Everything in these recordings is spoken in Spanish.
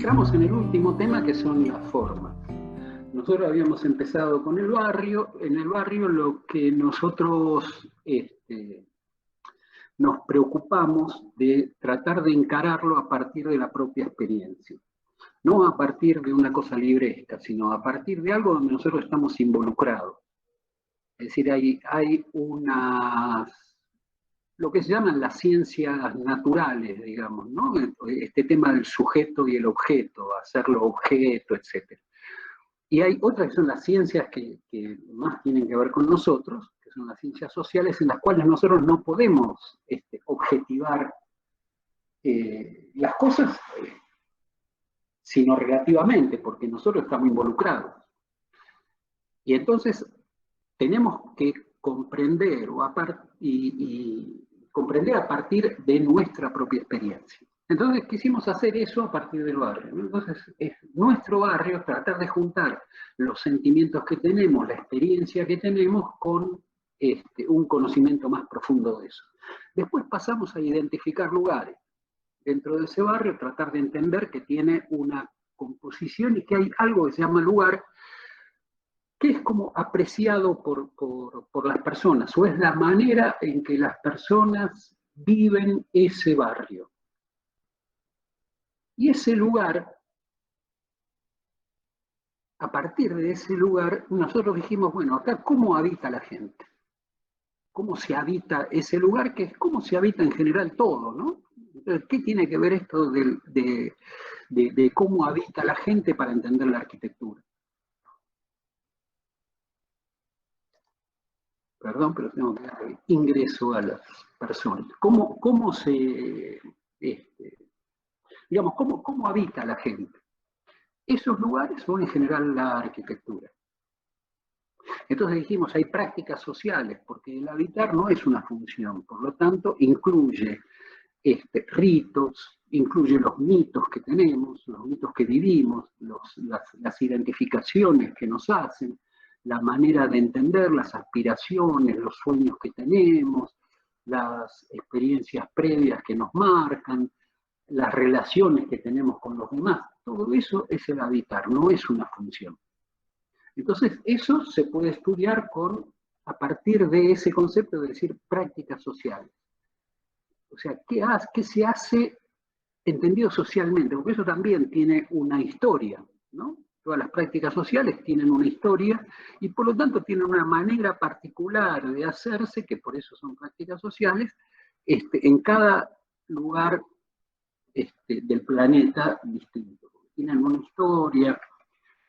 entramos en el último tema, que son las formas. Nosotros habíamos empezado con el barrio. En el barrio lo que nosotros nos preocupamos de tratar de encararlo a partir de la propia experiencia. No a partir de una cosa libresca, sino a partir de algo donde nosotros estamos involucrados. Es decir, hay lo que se llaman las ciencias naturales, digamos, ¿no? Este tema del sujeto y el objeto, hacerlo objeto, etc. Y hay otras que son las ciencias que más tienen que ver con nosotros, que son las ciencias sociales, en las cuales nosotros no podemos objetivar las cosas, sino relativamente, porque nosotros estamos involucrados. Y entonces tenemos que comprender comprender a partir de nuestra propia experiencia. Entonces quisimos hacer eso a partir del barrio. Entonces es nuestro barrio tratar de juntar los sentimientos que tenemos, la experiencia que tenemos con un conocimiento más profundo de eso. Después pasamos a identificar lugares. Dentro de ese barrio tratar de entender que tiene una composición y que hay algo que se llama lugar, que es como apreciado por las personas, o es la manera en que las personas viven ese barrio. Y ese lugar, a partir de ese lugar, nosotros dijimos, bueno, acá cómo habita la gente, cómo se habita ese lugar, que es cómo se habita en general todo, ¿no? Entonces, ¿qué tiene que ver esto de cómo habita la gente para entender la arquitectura? Perdón, pero tengo que dar ingreso a las personas. ¿Cómo se, digamos, cómo habita la gente? Esos lugares son en general la arquitectura. Entonces dijimos, hay prácticas sociales, porque el habitar no es una función, por lo tanto incluye ritos, incluye los mitos que tenemos, los mitos que vivimos, las identificaciones que nos hacen, la manera de entender, las aspiraciones, los sueños que tenemos, las experiencias previas que nos marcan, las relaciones que tenemos con los demás. Todo eso es el habitar, no es una función. Entonces, eso se puede estudiar a partir de ese concepto de decir prácticas sociales. O sea, ¿qué se hace entendido socialmente? Porque eso también tiene una historia, ¿no? Todas las prácticas sociales tienen una historia y por lo tanto tienen una manera particular de hacerse, que por eso son prácticas sociales, en cada lugar del planeta distinto. Tienen una historia,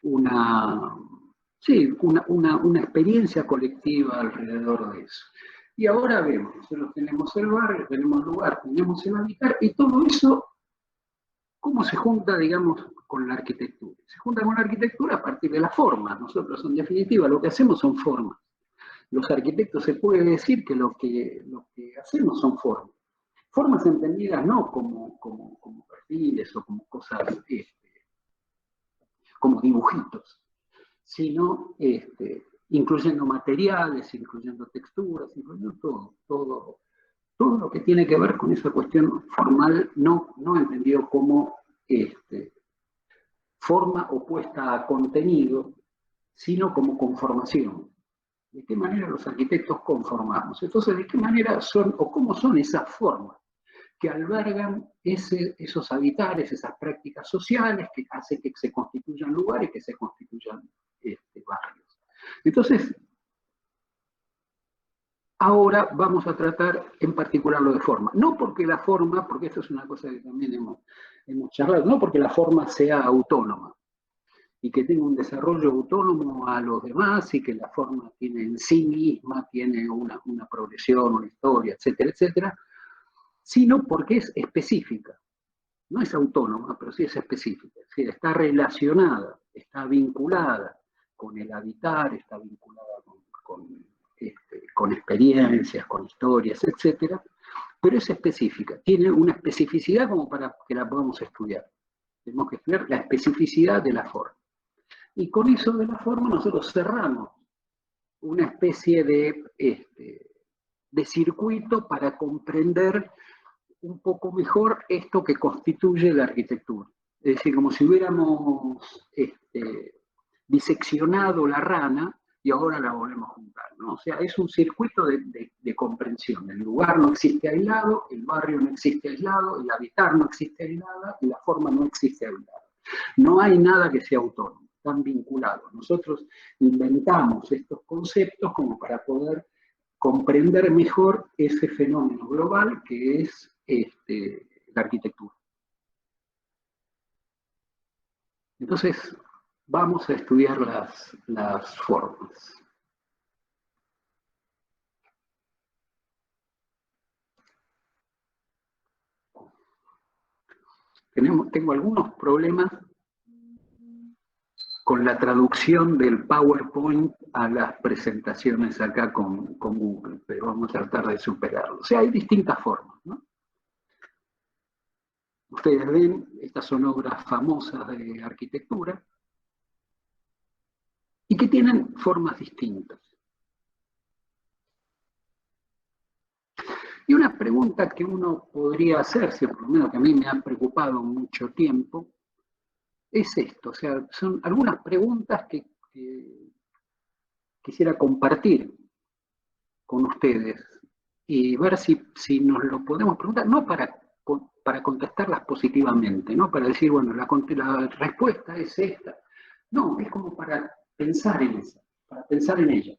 una experiencia colectiva alrededor de eso. Y ahora vemos, nosotros tenemos el barrio, tenemos el lugar, tenemos el habitar, y todo eso, ¿cómo se junta, digamos, con la arquitectura? Se junta con la arquitectura a partir de las formas. Nosotros, en definitiva, lo que hacemos son formas. Los arquitectos se puede decir que lo que hacemos son formas. Formas entendidas no como perfiles o como cosas, como dibujitos, sino incluyendo materiales, incluyendo texturas, incluyendo todo lo que tiene que ver con esa cuestión formal, no entendido como forma opuesta a contenido, sino como conformación. ¿De qué manera los arquitectos conformamos? Entonces, ¿de qué manera son o cómo son esas formas que albergan esos habitares, esas prácticas sociales que hacen que se constituyan lugares, que se constituyan barrios? Entonces, ahora vamos a tratar en particular lo de forma. No porque la forma, porque esto es una cosa que también hemos charlado, no porque la forma sea autónoma y que tenga un desarrollo autónomo a los demás y que la forma tiene en sí misma, tiene una progresión, una historia, etcétera, etcétera, sino porque es específica. No es autónoma, pero sí es específica. Es decir, está relacionada, está vinculada con el habitar, está vinculada con experiencias, con historias, etc. Pero es específica, tiene una especificidad como para que la podamos estudiar. Tenemos que estudiar la especificidad de la forma. Y con eso de la forma nosotros cerramos una especie de circuito para comprender un poco mejor esto que constituye la arquitectura. Es decir, como si hubiéramos diseccionado la rana y ahora la volvemos a juntar, ¿no? O sea, es un circuito de comprensión. El lugar no existe aislado, el barrio no existe aislado, el habitar no existe aislado y la forma no existe aislada. No hay nada que sea autónomo, están vinculados. Nosotros inventamos estos conceptos como para poder comprender mejor ese fenómeno global que es la arquitectura. Entonces, vamos a estudiar las formas. Tengo algunos problemas con la traducción del PowerPoint a las presentaciones acá con Google, pero vamos a tratar de superarlo. O sea, hay distintas formas, ¿no? Ustedes ven, estas son obras famosas de arquitectura y que tienen formas distintas. Y una pregunta que uno podría hacerse, por lo menos que a mí me ha preocupado mucho tiempo, es esto. O sea, son algunas preguntas que quisiera compartir con ustedes y ver si nos lo podemos preguntar, no para contestarlas positivamente, no para decir, bueno, la respuesta es esta. No, es como para pensar en esa, para pensar en ella.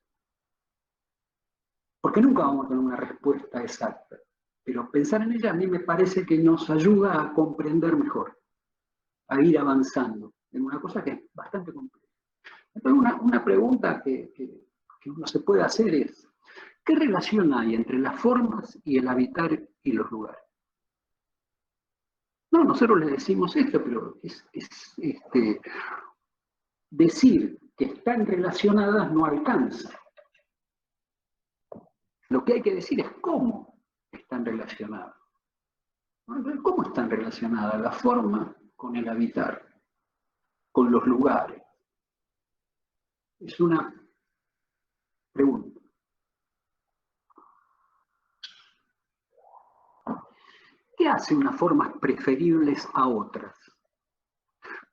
Porque nunca vamos a tener una respuesta exacta, pero pensar en ella a mí me parece que nos ayuda a comprender mejor, a ir avanzando en una cosa que es bastante compleja. Entonces, una pregunta que uno se puede hacer es, ¿qué relación hay entre las formas y el habitar y los lugares? No, nosotros le decimos esto, pero decir que están relacionadas no alcanza. Lo que hay que decir es cómo están relacionadas. ¿Cómo están relacionadas la forma con el habitar, con los lugares? Es una pregunta. ¿Qué hace unas formas preferibles a otras?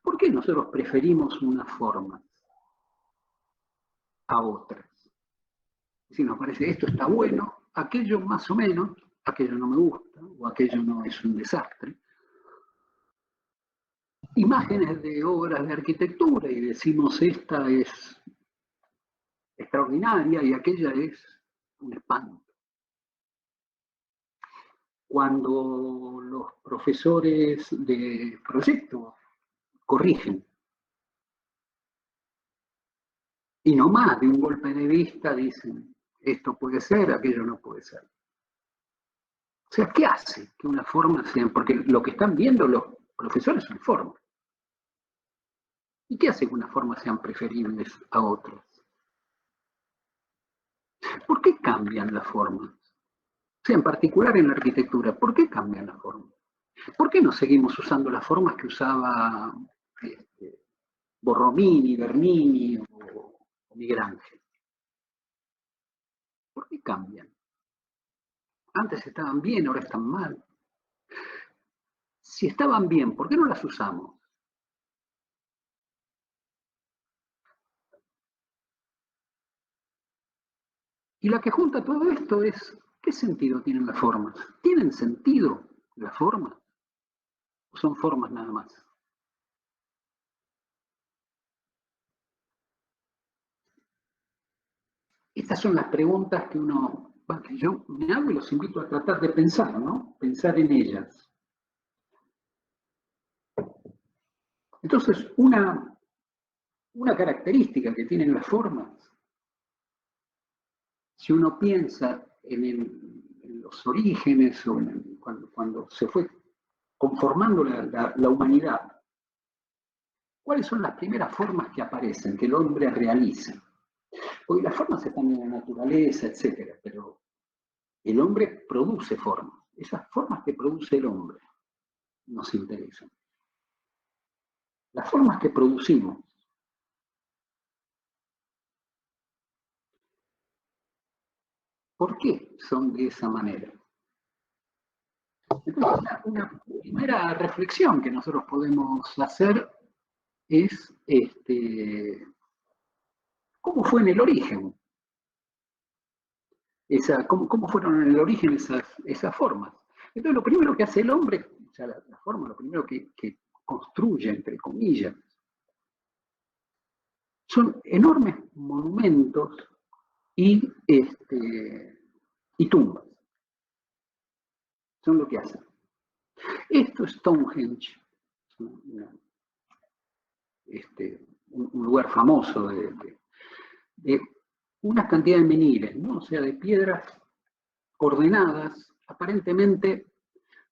¿Por qué nosotros preferimos unas formas a otras? Si nos parece esto está bueno, aquello más o menos, aquello no me gusta, o aquello no es un desastre. Imágenes de obras de arquitectura y decimos esta es extraordinaria y aquella es un espanto. Cuando los profesores de proyecto corrigen y no más de un golpe de vista dicen esto puede ser, aquello no puede ser. O sea, ¿qué hace que una forma sea? Porque lo que están viendo los profesores son formas. ¿Y qué hace que unas formas sean preferibles a otras? ¿Por qué cambian las formas? O sea, en particular en la arquitectura, ¿por qué cambian las formas? ¿Por qué no seguimos usando las formas que usaba Borromini, Bernini o Miguel Ángel? ¿Por qué cambian? Antes estaban bien, ahora están mal. Si estaban bien, ¿por qué no las usamos? Y la que junta todo esto es, ¿qué sentido tienen las formas? ¿Tienen sentido las formas? ¿O son formas nada más? Estas son las preguntas que yo me hago y los invito a tratar de pensar, ¿no? Pensar en ellas. Entonces, una característica que tienen las formas, si uno piensa en los orígenes o cuando se fue conformando la humanidad, ¿cuáles son las primeras formas que aparecen, que el hombre realiza? Porque las formas están en la naturaleza, etcétera, pero el hombre produce formas. Esas formas que produce el hombre nos interesan. Las formas que producimos, ¿por qué son de esa manera? Entonces, una primera reflexión que nosotros podemos hacer es cómo fue en el origen, cómo fueron en el origen esas formas. Entonces, lo primero que hace el hombre, o sea, la forma, lo primero que construye, entre comillas, son enormes monumentos y tumbas. Son lo que hacen. Esto es Stonehenge, un lugar famoso de una cantidad de meniles, ¿no? O sea, de piedras ordenadas, aparentemente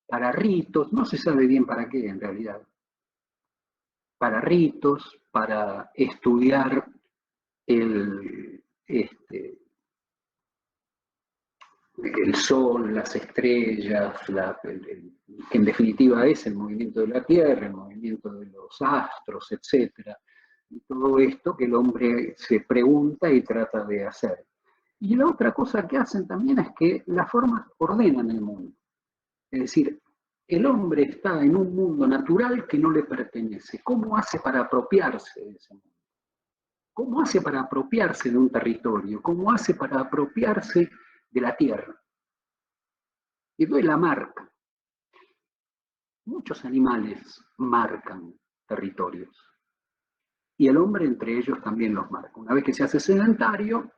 para ritos, no se sabe bien para qué en realidad, para ritos, para estudiar el sol, las estrellas, que en definitiva es el movimiento de la Tierra, el movimiento de los astros, etc. Y todo esto que el hombre se pregunta y trata de hacer. Y la otra cosa que hacen también es que las formas ordenan el mundo. Es decir, el hombre está en un mundo natural que no le pertenece. ¿Cómo hace para apropiarse de ese mundo? ¿Cómo hace para apropiarse de un territorio? ¿Cómo hace para apropiarse de la tierra? Y doy la marca. Muchos animales marcan territorios. Y el hombre entre ellos también los marca. Una vez que se hace sedentario,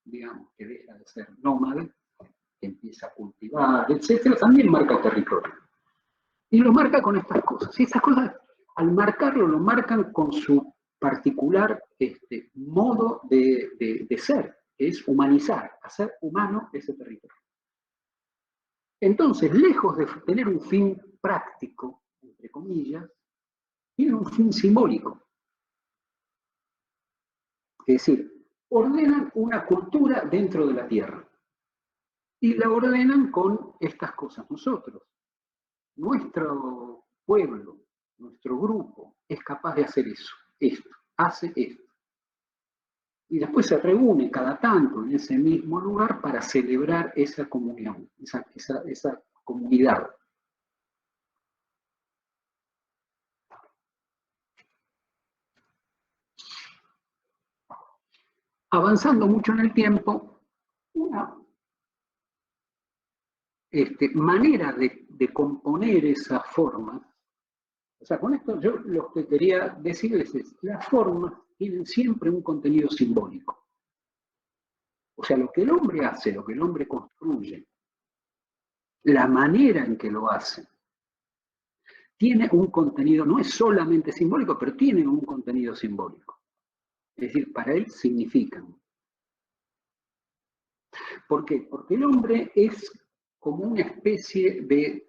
digamos que deja de ser nómade, que empieza a cultivar, etc., también marca el territorio. Y lo marca con estas cosas. Y estas cosas, al marcarlo, lo marcan con su particular modo de ser, que es humanizar, hacer humano ese territorio. Entonces, lejos de tener un fin práctico, entre comillas, tiene un fin simbólico. Es decir, ordenan una cultura dentro de la tierra. Y la ordenan con estas cosas. Nosotros, nuestro pueblo, nuestro grupo, es capaz de hacer eso, esto, hace esto. Y después se reúne cada tanto en ese mismo lugar para celebrar esa comunión, esa comunidad. Avanzando mucho en el tiempo, una manera de componer esas formas, o sea, con esto yo lo que quería decirles es, las formas tienen siempre un contenido simbólico. O sea, lo que el hombre hace, lo que el hombre construye, la manera en que lo hace, tiene un contenido, no es solamente simbólico, pero tiene un contenido simbólico. Es decir, para él significan. ¿Por qué? Porque el hombre es como una especie de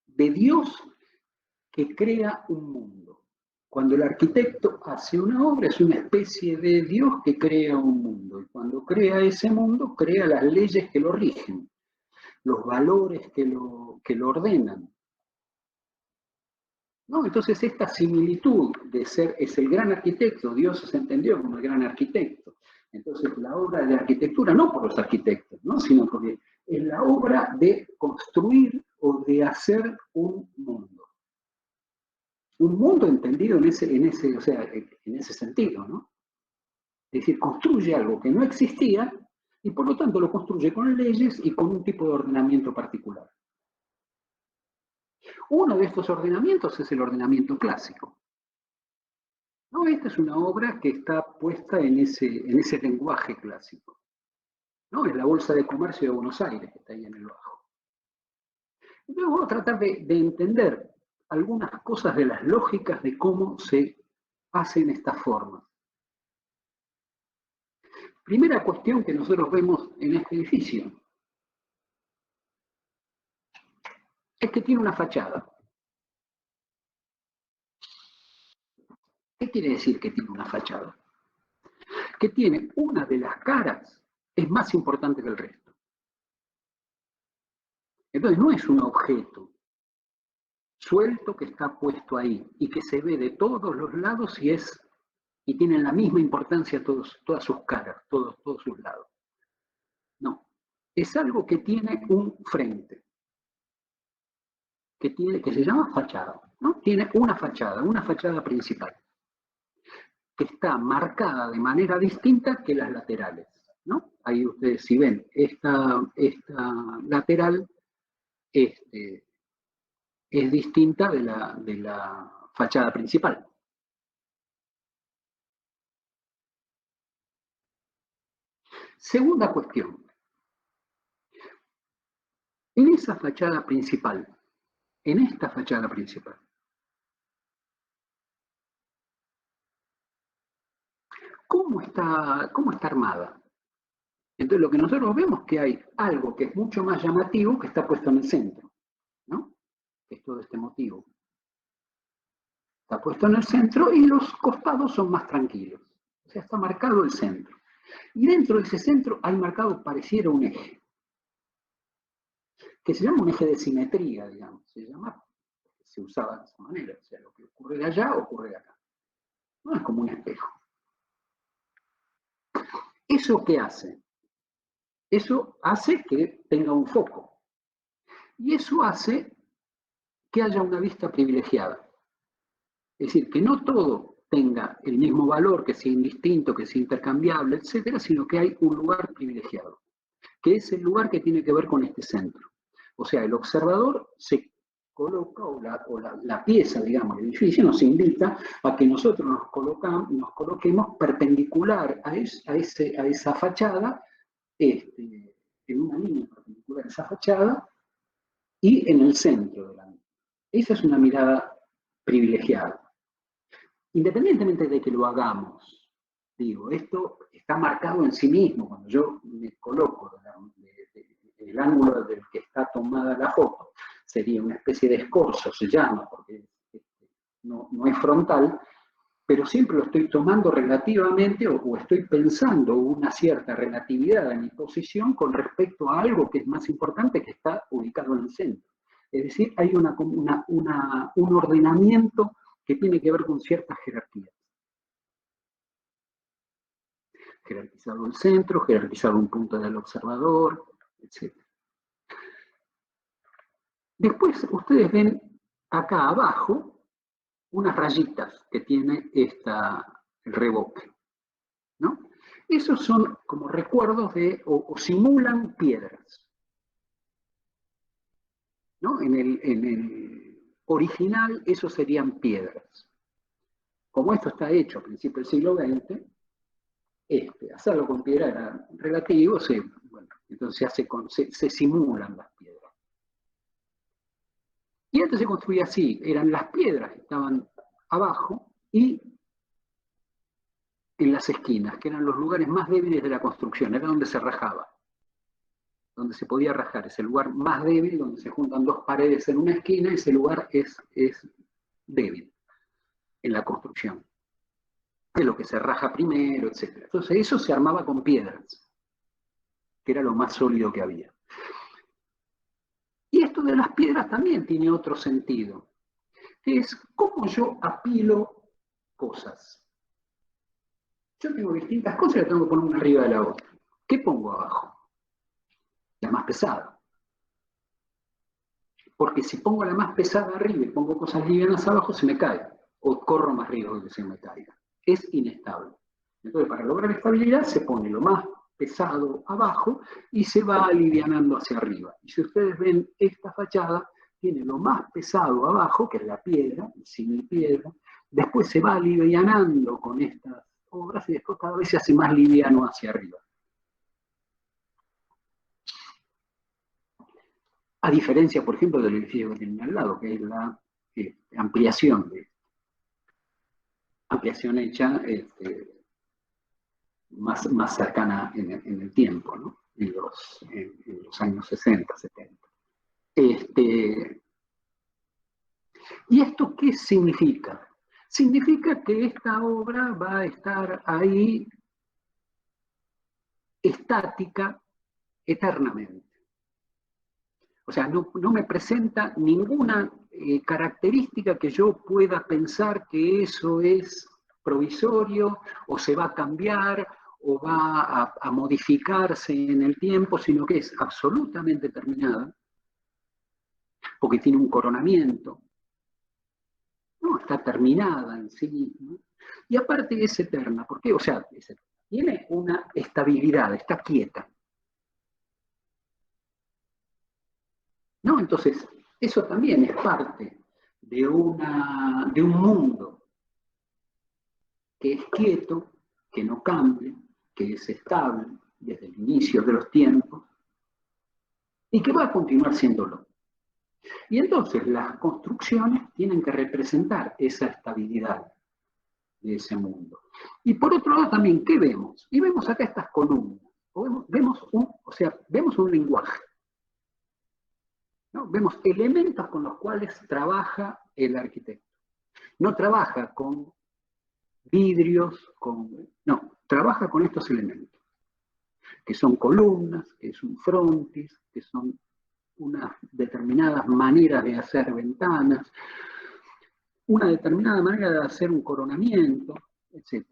Dios que crea un mundo. Cuando el arquitecto hace una obra es una especie de Dios que crea un mundo. Y cuando crea ese mundo, crea las leyes que lo rigen, los valores que lo ordenan. ¿No? Entonces esta similitud de ser, es el gran arquitecto, Dios se entendió como el gran arquitecto. Entonces la obra de arquitectura, no por los arquitectos, ¿no? Sino porque es la obra de construir o de hacer un mundo. Un mundo entendido en ese sentido, ¿no? Es decir, construye algo que no existía y por lo tanto lo construye con leyes y con un tipo de ordenamiento particular. Uno de estos ordenamientos es el ordenamiento clásico. No, esta es una obra que está puesta en ese lenguaje clásico. ¿No? Es la Bolsa de Comercio de Buenos Aires, que está ahí en el bajo. Entonces vamos a tratar de entender algunas cosas de las lógicas de cómo se hacen estas formas. Primera cuestión que nosotros vemos en este edificio es que tiene una fachada. ¿Qué quiere decir que tiene una fachada? Que tiene una de las caras, es más importante que el resto. Entonces no es un objeto suelto que está puesto ahí y que se ve de todos los lados y tienen la misma importancia todas sus caras, todos sus lados. No, es algo que tiene un frente. que se llama fachada, ¿no? Tiene una fachada principal, que está marcada de manera distinta que las laterales, ¿no? Ahí ustedes, si ven, esta lateral es distinta de la fachada principal. Segunda cuestión. En esa fachada principal, en esta fachada principal, ¿cómo está armada? Entonces lo que nosotros vemos es que hay algo que es mucho más llamativo que está puesto en el centro, ¿no? Es todo este motivo. Está puesto en el centro y los costados son más tranquilos. O sea, está marcado el centro. Y dentro de ese centro hay marcado, pareciera un eje, que se llama un eje de simetría, digamos. Se usaba de esa manera. O sea, lo que ocurre de allá ocurre de acá. No es como un espejo. ¿Eso qué hace? Eso hace que tenga un foco. Y eso hace que haya una vista privilegiada. Es decir, que no todo tenga el mismo valor, que sea indistinto, que sea intercambiable, etcétera, sino que hay un lugar privilegiado, que es el lugar que tiene que ver con este centro. O sea, el observador se coloca, o la pieza, digamos, el edificio nos invita a que nosotros nos coloquemos perpendicular a esa fachada, en una línea perpendicular a esa fachada, y en el centro de la misma. Esa es una mirada privilegiada. Independientemente de que lo hagamos, digo, esto está marcado en sí mismo. Cuando yo me coloco el ángulo del que está tomada la foto, sería una especie de escorzo, se llama, porque no es frontal, pero siempre lo estoy tomando relativamente, o estoy pensando una cierta relatividad en mi posición con respecto a algo que es más importante, que está ubicado en el centro. Es decir, hay un ordenamiento que tiene que ver con ciertas jerarquías. Jerarquizado el centro, jerarquizado un punto del observador, etc. Después ustedes ven acá abajo unas rayitas que tiene el reboque, ¿no? Esos son como recuerdos o simulan piedras, ¿no? En el original, esos serían piedras. Como esto está hecho a principios del siglo XX, hacerlo con piedra era relativo, entonces se simulan las piedras. Y antes se construía así, eran las piedras que estaban abajo y en las esquinas, que eran los lugares más débiles de la construcción, era donde se rajaba, donde se podía rajar, es el lugar más débil, donde se juntan dos paredes en una esquina, ese lugar es débil en la construcción. Es lo que se raja primero, etc. Entonces eso se armaba con piedras, que era lo más sólido que había. Y esto de las piedras también tiene otro sentido, que es cómo yo apilo cosas. Yo tengo distintas cosas y las tengo que poner una arriba de la otra. ¿Qué pongo abajo? La más pesada. Porque si pongo la más pesada arriba y pongo cosas livianas abajo, se me cae. O corro más riesgo de que se me caiga. Es inestable. Entonces, para lograr estabilidad, se pone lo más pesado abajo y se va alivianando hacia arriba. Y si ustedes ven esta fachada, tiene lo más pesado abajo, que es la piedra, el símil piedra, después se va alivianando con estas obras y después cada vez se hace más liviano hacia arriba. A diferencia, por ejemplo, del edificio que tienen al lado, que es la ampliación hecha más cercana en el tiempo, ¿no? en los años 60, 70. ¿Y esto qué significa? Significa que esta obra va a estar ahí estática eternamente. O sea, no me presenta ninguna característica que yo pueda pensar que eso es provisorio, o se va a cambiar, o va a modificarse en el tiempo, sino que es absolutamente terminada, porque tiene un coronamiento, ¿no? Está terminada en sí, ¿no? Y aparte es eterna, ¿por qué? O sea, tiene una estabilidad, está quieta, ¿no? Entonces, eso también es parte de un mundo que es quieto, que no cambia, que es estable desde el inicio de los tiempos y que va a continuar siéndolo. Y entonces las construcciones tienen que representar esa estabilidad de ese mundo. Y por otro lado también, ¿qué vemos? Y vemos acá estas columnas. Vemos un lenguaje, ¿no? Vemos elementos con los cuales trabaja el arquitecto. No trabaja con vidrios, no, trabaja con estos elementos, que son columnas, que es un frontis, que son unas determinadas maneras de hacer ventanas, una determinada manera de hacer un coronamiento, etc.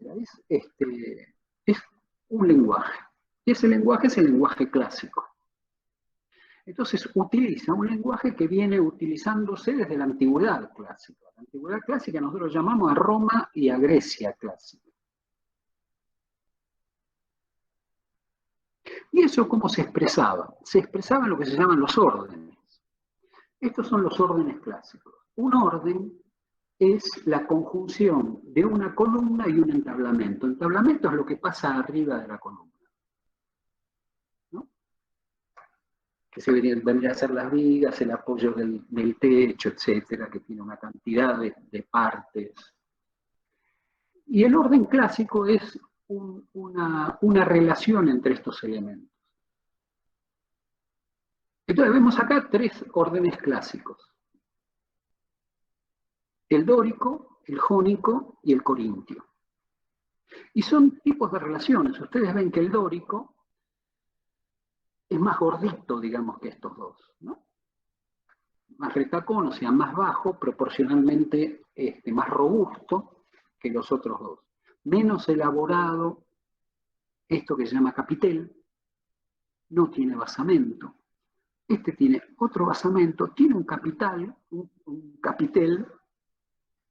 Es un lenguaje. Y ese lenguaje es el lenguaje clásico. Entonces utiliza un lenguaje que viene utilizándose desde la antigüedad clásica. La antigüedad clásica nosotros llamamos a Roma y a Grecia clásica. ¿Y eso cómo se expresaba? Se expresaba en lo que se llaman los órdenes. Estos son los órdenes clásicos. Un orden es la conjunción de una columna y un entablamento. Entablamento es lo que pasa arriba de la columna, ¿no? Que vendría a ser las vigas, el apoyo del techo, etcétera, que tiene una cantidad de partes. Y el orden clásico es una relación entre estos elementos. Entonces vemos acá tres órdenes clásicos: el dórico, el jónico y el corintio. Y son tipos de relaciones. Ustedes ven que el dórico es más gordito, digamos, que estos dos, ¿no? Más retacón, o sea, más bajo, proporcionalmente más robusto que los otros dos. Menos elaborado, esto que se llama capitel, no tiene basamento. Este tiene otro basamento, tiene un capitel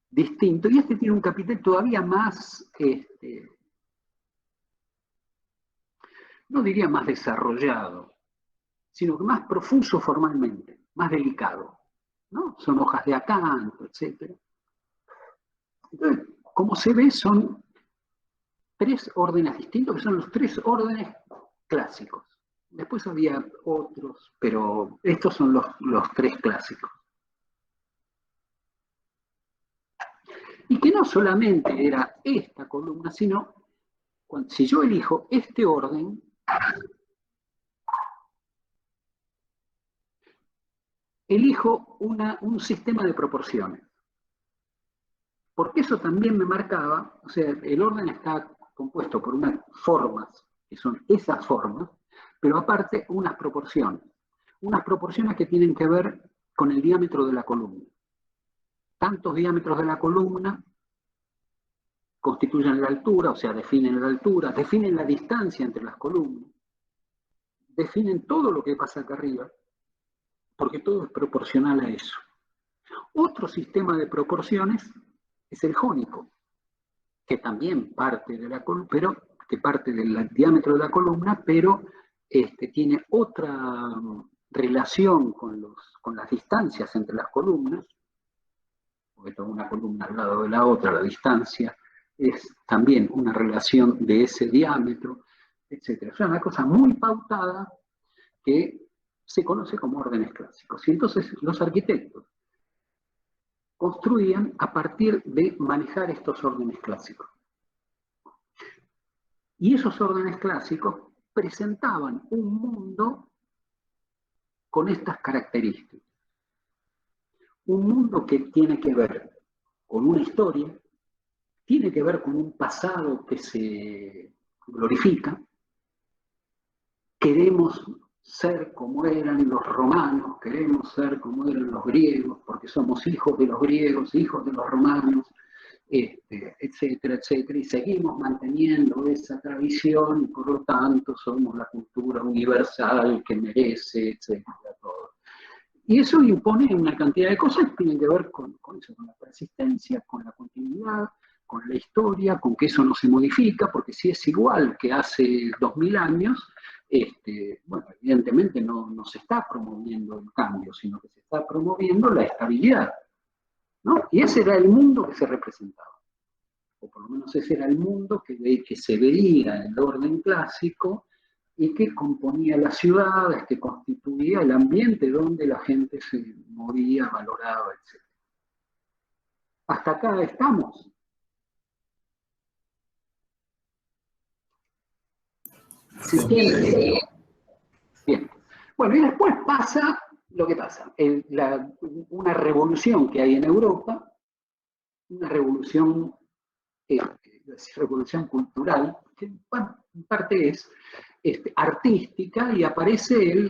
distinto, y este tiene un capitel todavía más, no diría más desarrollado, sino que más profuso formalmente, más delicado, ¿no? Son hojas de acanto, etc. Entonces, como se ve, son tres órdenes distintos, que son los tres órdenes clásicos. Después había otros, pero estos son los tres clásicos. Y que no solamente era esta columna, sino, si yo elijo este orden, elijo un sistema de proporciones. Porque eso también me marcaba, o sea, el orden está compuesto por unas formas, que son esas formas, pero aparte unas proporciones que tienen que ver con el diámetro de la columna. Tantos diámetros de la columna constituyen la altura, o sea, definen la altura, definen la distancia entre las columnas, definen todo lo que pasa acá arriba, porque todo es proporcional a eso. Otro sistema de proporciones es el jónico, que también parte de la columna, pero que parte del diámetro de la columna, pero tiene otra relación con las distancias entre las columnas, porque toda una columna al lado de la otra, la distancia es también una relación de ese diámetro, etc. O sea, una cosa muy pautada que se conoce como órdenes clásicos. Y entonces los arquitectos construían a partir de manejar estos órdenes clásicos. Y esos órdenes clásicos presentaban un mundo con estas características. Un mundo que tiene que ver con una historia, tiene que ver con un pasado que se glorifica. Queremos ser como eran los romanos, queremos ser como eran los griegos, porque somos hijos de los griegos, hijos de los romanos, etcétera, etcétera, y seguimos manteniendo esa tradición, y por lo tanto somos la cultura universal que merece, etcétera, todo. Y eso impone una cantidad de cosas que tienen que ver con eso, con la persistencia, con la continuidad, con la historia, con que eso no se modifica, porque si es igual que hace 2000 años, bueno, evidentemente no se está promoviendo el cambio, sino que se está promoviendo la estabilidad, ¿no? Y ese era el mundo que se representaba, o por lo menos ese era el mundo que se veía en el orden clásico y que componía las ciudades, que constituía el ambiente donde la gente se movía, valoraba, etc. Hasta acá estamos. ¿Se entiende? Bien. Bueno, y después pasa lo que pasa. Una revolución que hay en Europa, una revolución, revolución cultural, que en parte es artística, y aparece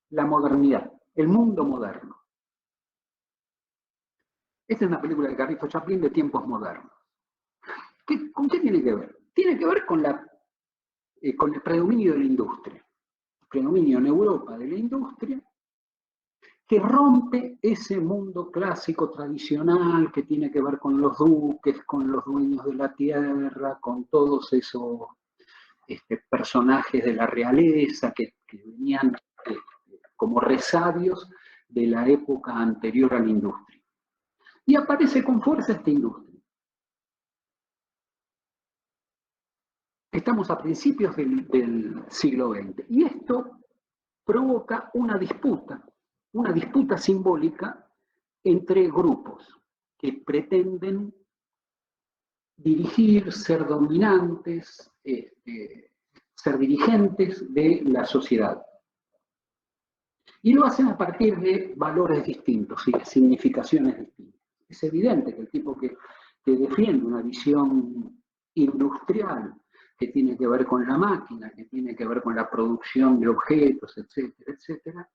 la modernidad, el mundo moderno. Esta es una película de Carlitos Chaplin de tiempos modernos. ¿Con qué tiene que ver? Tiene que ver con el predominio de la industria. El predominio en Europa de la industria, que rompe ese mundo clásico tradicional que tiene que ver con los duques, con los dueños de la tierra, con todos esos personajes de la realeza que venían como resabios de la época anterior a la industria. Y aparece con fuerza esta industria. Estamos a principios del siglo XX, y esto provoca una disputa simbólica entre grupos que pretenden dirigir, ser dominantes, ser dirigentes de la sociedad. Y lo hacen a partir de valores distintos y de significaciones distintas. Es evidente que el tipo que defiende una visión industrial que tiene que ver con la máquina, que tiene que ver con la producción de objetos, etcétera, etcétera,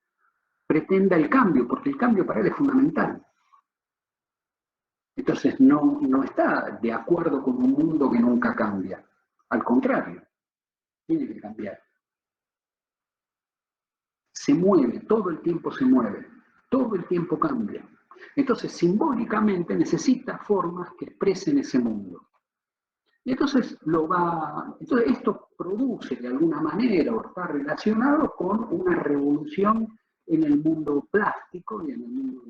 pretenda el cambio, porque el cambio para él es fundamental. Entonces no está de acuerdo con un mundo que nunca cambia. Al contrario, tiene que cambiar. Se mueve, todo el tiempo se mueve, todo el tiempo cambia. Entonces, simbólicamente necesita formas que expresen ese mundo. Y entonces esto produce de alguna manera, o está relacionado con una revolución en el mundo plástico y en el mundo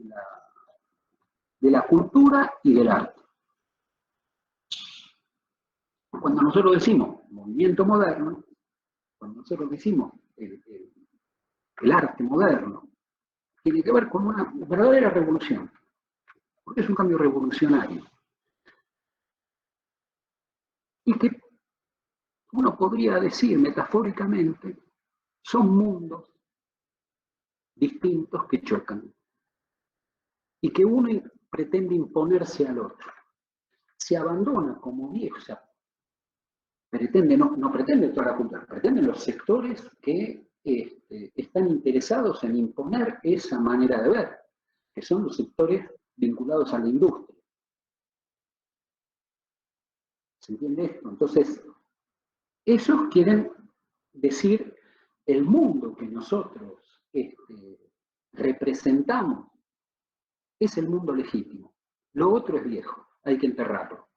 de la cultura y del arte. Cuando nosotros decimos movimiento moderno, cuando nosotros decimos el arte moderno, tiene que ver con una verdadera revolución, porque es un cambio revolucionario. Y que uno podría decir metafóricamente, son mundos distintos que chocan, y que uno pretende imponerse al otro. Se abandona como viejo, o sea, no pretende toda la cultura, pretenden los sectores que están interesados en imponer esa manera de ver, que son los sectores vinculados a la industria. ¿Se entiende esto? Entonces, esos quieren decir el mundo que nosotros representamos es el mundo legítimo. Lo otro es viejo, hay que enterrarlo.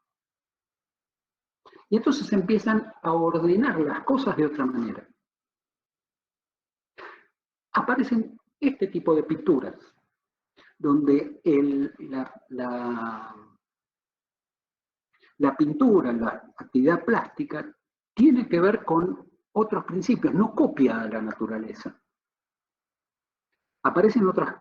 Y entonces empiezan a ordenar las cosas de otra manera. Aparecen este tipo de pinturas, donde la pintura, la actividad plástica, tiene que ver con otros principios, no copia a la naturaleza. Aparecen otras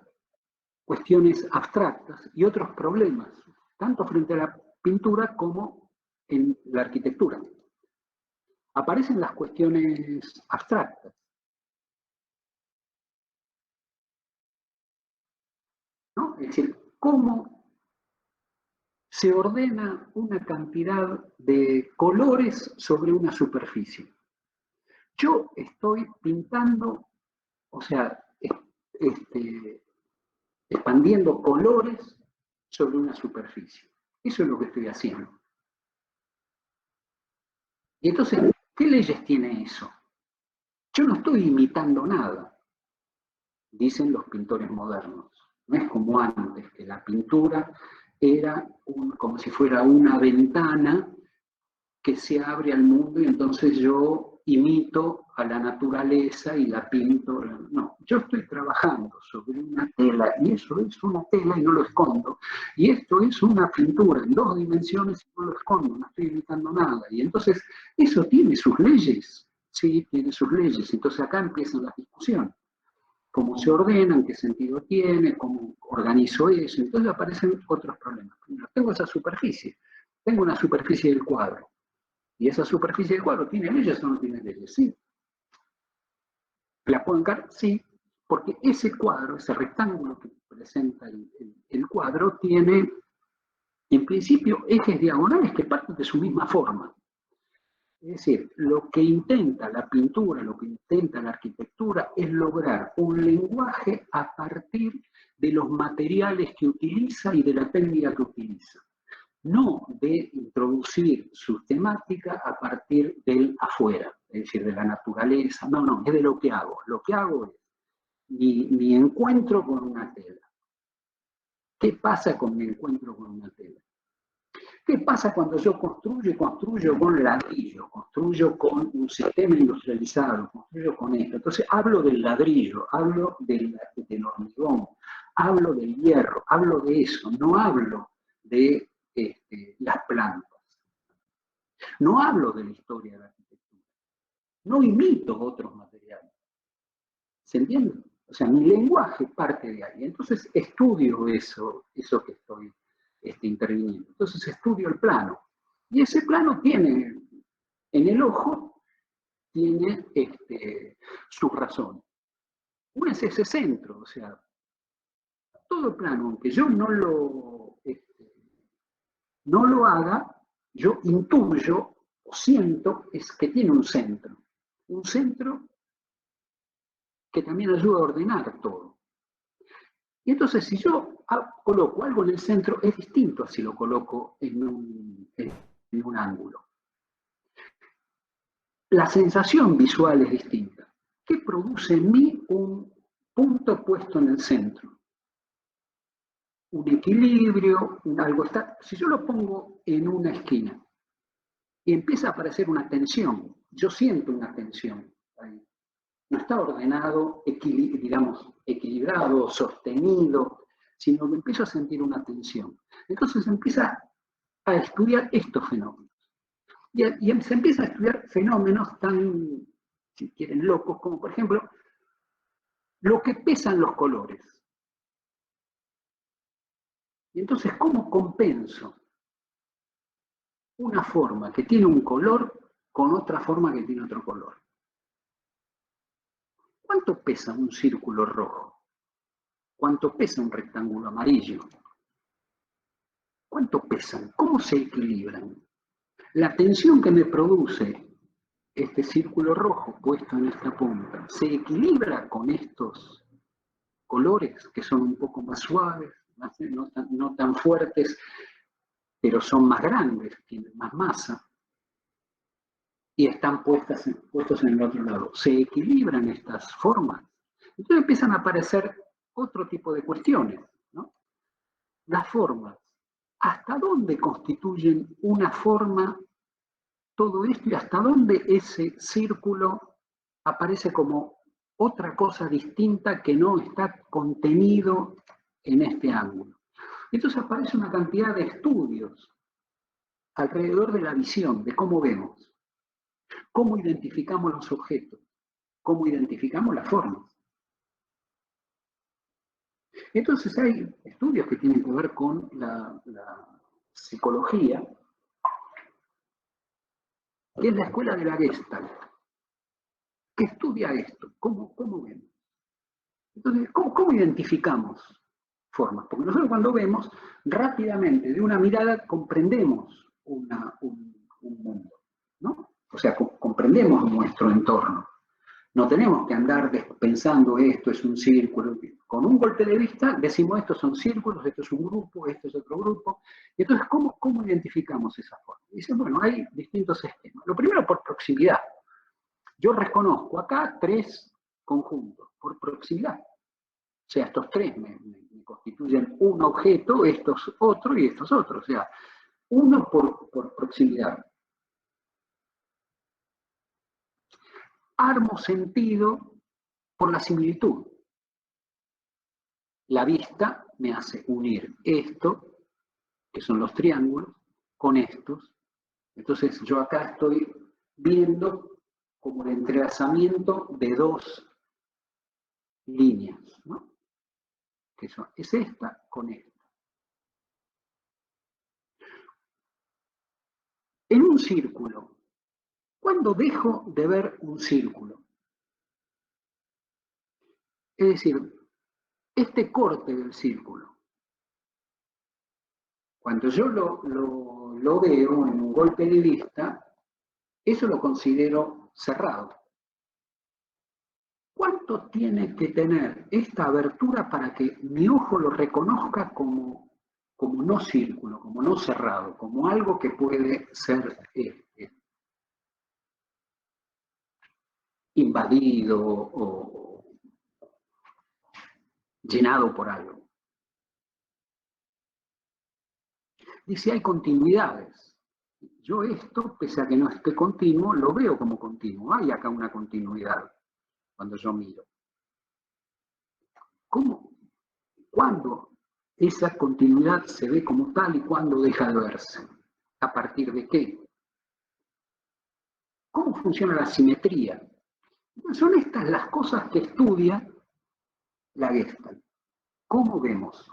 cuestiones abstractas y otros problemas, tanto frente a la pintura como en la arquitectura. Aparecen las cuestiones abstractas, ¿no? Es decir, cómo se ordena una cantidad de colores sobre una superficie. Yo estoy pintando, o sea, expandiendo colores sobre una superficie. Eso es lo que estoy haciendo. Y entonces, ¿qué leyes tiene eso? Yo no estoy imitando nada. dicen los pintores modernos. No es como antes, que la pintura era como si fuera una ventana que se abre al mundo y entonces yo imito a la naturaleza y la pinto. No, yo estoy trabajando sobre una tela y eso es una tela y no lo escondo. Y esto es una pintura en 2 dimensiones y no lo escondo, no estoy imitando nada. Y entonces eso tiene sus leyes, sí, tiene sus leyes. Entonces acá empiezan las discusiones. Cómo se ordenan, qué sentido tiene, cómo organizo eso. Entonces aparecen otros problemas. Primero, tengo esa superficie, tengo una superficie del cuadro. ¿Y esa superficie del cuadro tiene leyes o no tiene leyes? Sí. ¿La puedo encargar? Sí, porque ese cuadro, ese rectángulo que presenta el cuadro, tiene, en principio, ejes diagonales que parten de su misma forma. Es decir, lo que intenta la pintura, lo que intenta la arquitectura es lograr un lenguaje a partir de los materiales que utiliza y de la técnica que utiliza. No de introducir su temática a partir del afuera, es decir, de la naturaleza. No, no, es de lo que hago. Lo que hago es mi encuentro con una tela. ¿Qué pasa con mi encuentro con una tela? ¿Qué pasa cuando yo construyo con ladrillo, construyo con un sistema industrializado, construyo con esto? Entonces hablo del ladrillo, hablo del hormigón, hablo del hierro, hablo de eso, no hablo de las plantas. No hablo de la historia de la arquitectura, no imito otros materiales. ¿Se entiende? O sea, mi lenguaje parte de ahí. Entonces estudio eso que estoy interviniendo. Entonces estudio el plano. Y ese plano tiene, en el ojo, tiene su razón. Una es ese centro, o sea, todo el plano, aunque yo no lo haga, yo intuyo o siento es que tiene un centro. Un centro que también ayuda a ordenar todo. Y entonces, si yo coloco algo en el centro, es distinto a si lo coloco en un ángulo. La sensación visual es distinta. ¿Qué produce en mí un punto puesto en el centro? Un equilibrio, algo está. Si yo lo pongo en una esquina y empieza a aparecer una tensión, yo siento una tensión ahí. No está ordenado, digamos, equilibrado, sostenido, sino que empiezo a sentir una tensión. Entonces empieza a estudiar estos fenómenos. Y se empieza a estudiar fenómenos tan, si quieren, locos, como por ejemplo, lo que pesan los colores. Y entonces, ¿cómo compenso una forma que tiene un color con otra forma que tiene otro color? ¿Cuánto pesa un círculo rojo? ¿Cuánto pesa un rectángulo amarillo? ¿Cuánto pesan? ¿Cómo se equilibran? La tensión que me produce este círculo rojo puesto en esta punta, ¿se equilibra con estos colores que son un poco más suaves, no tan fuertes, pero son más grandes, tienen más masa, y están puestos en el otro lado? ¿Se equilibran estas formas? Entonces empiezan a aparecer otro tipo de cuestiones, ¿no? Las formas. ¿Hasta dónde constituyen una forma todo esto y hasta dónde ese círculo aparece como otra cosa distinta que no está contenido en este ángulo? Entonces aparece una cantidad de estudios alrededor de la visión, de cómo vemos, cómo identificamos los objetos, cómo identificamos las formas. Entonces hay estudios que tienen que ver con la psicología, que es la escuela de la Gestalt, que estudia esto, cómo vemos. Entonces, ¿cómo identificamos formas? Porque nosotros cuando vemos, rápidamente, de una mirada, comprendemos un mundo, ¿no? O sea, comprendemos nuestro entorno. No tenemos que andar pensando esto es un círculo. Con un golpe de vista decimos estos son círculos, esto es un grupo, esto es otro grupo. Y entonces, ¿cómo identificamos esa forma? Dicen, bueno, hay distintos esquemas. Lo primero, por proximidad. Yo reconozco acá 3 conjuntos, por proximidad. sea, estos tres me constituyen un objeto, estos otro y estos otros. O sea, uno por proximidad. Armo sentido por la similitud. La vista me hace unir esto, que son los triángulos, con estos. Entonces yo acá estoy viendo como el entrelazamiento de dos líneas, ¿no? Que son, es esta con esta. En un círculo, ¿cuándo dejo de ver un círculo? Es decir, este corte del círculo, cuando yo lo veo en un golpe de vista, eso lo considero cerrado. ¿Cuánto tiene que tener esta abertura para que mi ojo lo reconozca como no círculo, como no cerrado, como algo que puede ser invadido o llenado por algo? Dice, hay continuidades. Yo esto, pese a que no esté continuo, lo veo como continuo. Hay acá una continuidad cuando yo miro. ¿Cómo? ¿Cuándo esa continuidad se ve como tal y cuándo deja de verse? ¿A partir de qué? ¿Cómo funciona la simetría? Son estas las cosas que estudia la Gestalt. ¿Cómo vemos?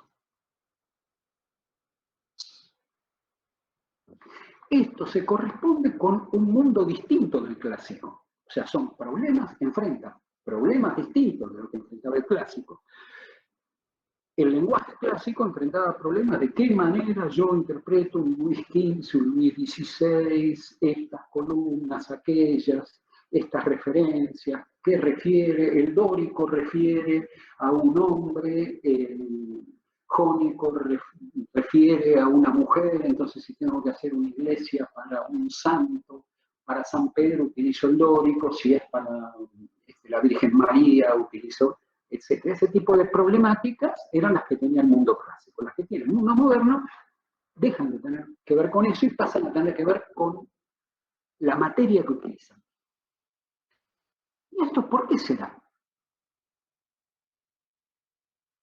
Esto se corresponde con un mundo distinto del clásico. O sea, son problemas que enfrentan, problemas distintos de lo que enfrentaba el clásico. El lenguaje clásico enfrentaba problemas de qué manera yo interpreto un Luis XV, un Luis XVI, estas columnas, aquellas, estas referencias, qué refiere, el dórico refiere a un hombre, el jónico refiere a una mujer, entonces si tengo que hacer una iglesia para un santo, para San Pedro utilizo el dórico, si es para la Virgen María utilizo, etc. Ese tipo de problemáticas eran las que tenía el mundo clásico. Las que tiene el mundo moderno dejan de tener que ver con eso y pasan a tener que ver con la materia que utilizan. ¿Y esto por qué será?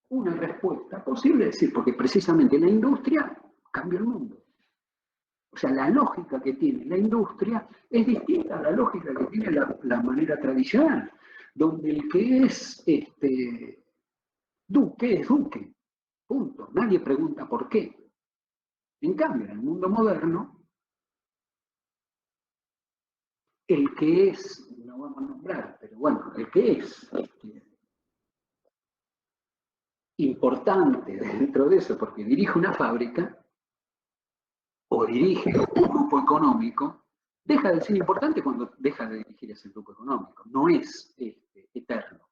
Una respuesta posible es decir, porque precisamente la industria cambia el mundo. O sea, la lógica que tiene la industria es distinta a la lógica que tiene la manera tradicional, donde el que es duque es duque, punto. Nadie pregunta por qué. En cambio, en el mundo moderno, el que es, no vamos a nombrar, pero bueno, el que es importante dentro de eso, porque dirige una fábrica o dirige un grupo económico, deja de ser importante cuando deja de dirigir ese grupo económico. No es eterno.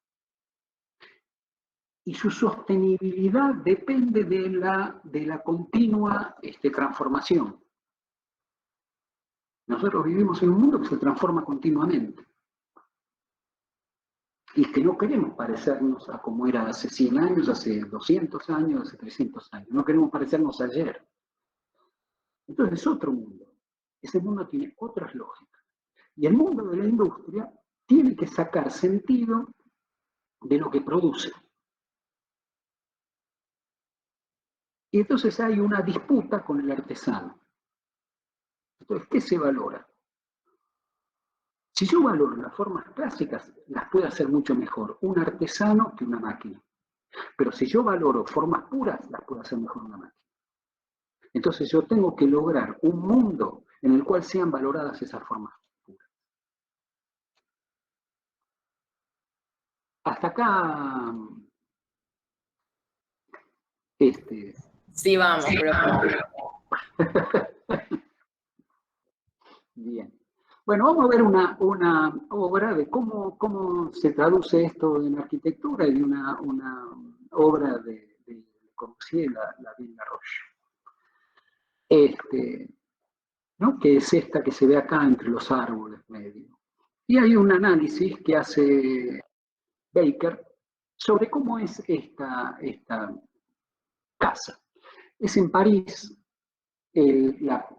Y su sostenibilidad depende de la continua transformación. Nosotros vivimos en un mundo que se transforma continuamente. Y que no queremos parecernos a como era hace 100 años, hace 200 años, hace 300 años. No queremos parecernos a ayer. Entonces es otro mundo. Ese mundo tiene otras lógicas. Y el mundo de la industria tiene que sacar sentido de lo que produce. Y entonces hay una disputa con el artesano. Entonces, ¿qué se valora? Si yo valoro las formas clásicas, las puede hacer mucho mejor un artesano que una máquina. Pero si yo valoro formas puras, las puede hacer mejor una máquina. Entonces yo tengo que lograr un mundo en el cual sean valoradas esas formas puras. Hasta acá, Sí, vamos, profe. Bien. Bueno, vamos a ver una obra de cómo se traduce esto en arquitectura y una obra de Corbusier, la Ville Roche. ¿No? Que es esta que se ve acá entre los árboles medio. Y hay un análisis que hace Baker sobre cómo es esta casa. Es en París, digamos,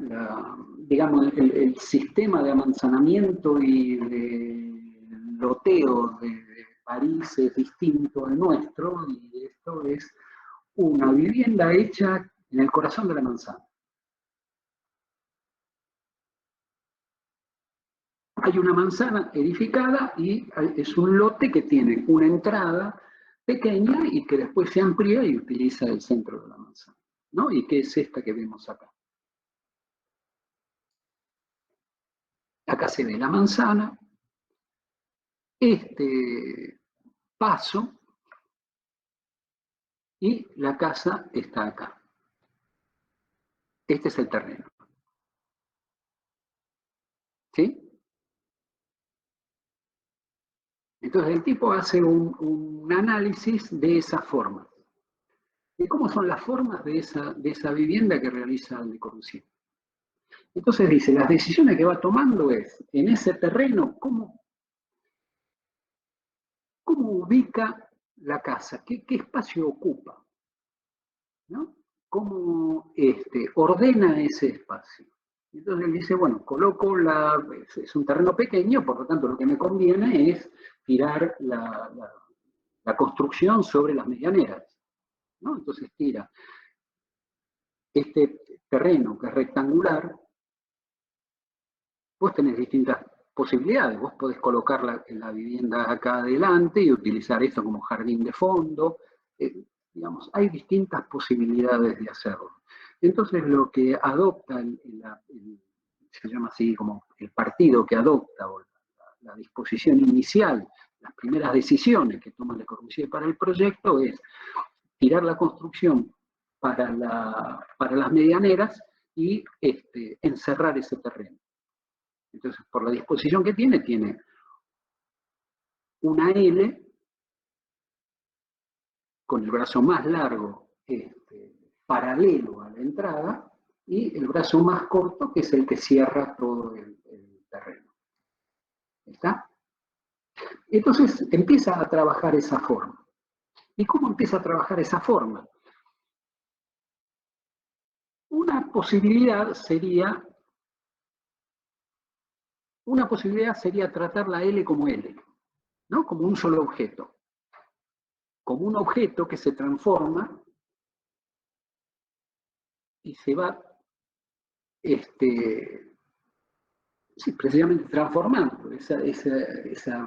el sistema de amanzanamiento y de loteo de París es distinto al nuestro, y esto es una vivienda hecha en el corazón de la manzana. Hay una manzana edificada y es un lote que tiene una entrada pequeña y que después se amplía y utiliza el centro de la manzana, ¿no? Y que es esta que vemos acá. Acá se ve la manzana, este paso, y la casa está acá. Este es el terreno. ¿Sí? Entonces el tipo hace un análisis de esa forma. ¿Y cómo son las formas de esa vivienda que realiza Le Corbusier? Entonces dice, las decisiones que va tomando es, en ese terreno, cómo ubica la casa, qué espacio ocupa, ¿no? Cómo ordena ese espacio. Entonces él dice, bueno, coloco es un terreno pequeño, por lo tanto lo que me conviene es tirar la construcción sobre las medianeras, ¿no? Entonces tira este terreno que es rectangular. Vos tenés distintas posibilidades, vos podés colocar la vivienda acá adelante y utilizar esto como jardín de fondo, digamos, hay distintas posibilidades de hacerlo. Entonces lo que adopta se llama así como el partido que adopta, o la disposición inicial, las primeras decisiones que toma Le Corbusier para el proyecto es tirar la construcción para las medianeras y encerrar ese terreno. Entonces, por la disposición que tiene una L con el brazo más largo paralelo a la entrada y el brazo más corto, que es el que cierra todo el terreno. ¿Está? Entonces empieza a trabajar esa forma. ¿Y cómo empieza a trabajar esa forma? Una posibilidad sería tratar la L como L, ¿no? Como un solo objeto. Como un objeto que se transforma y se va sí, precisamente transformando ese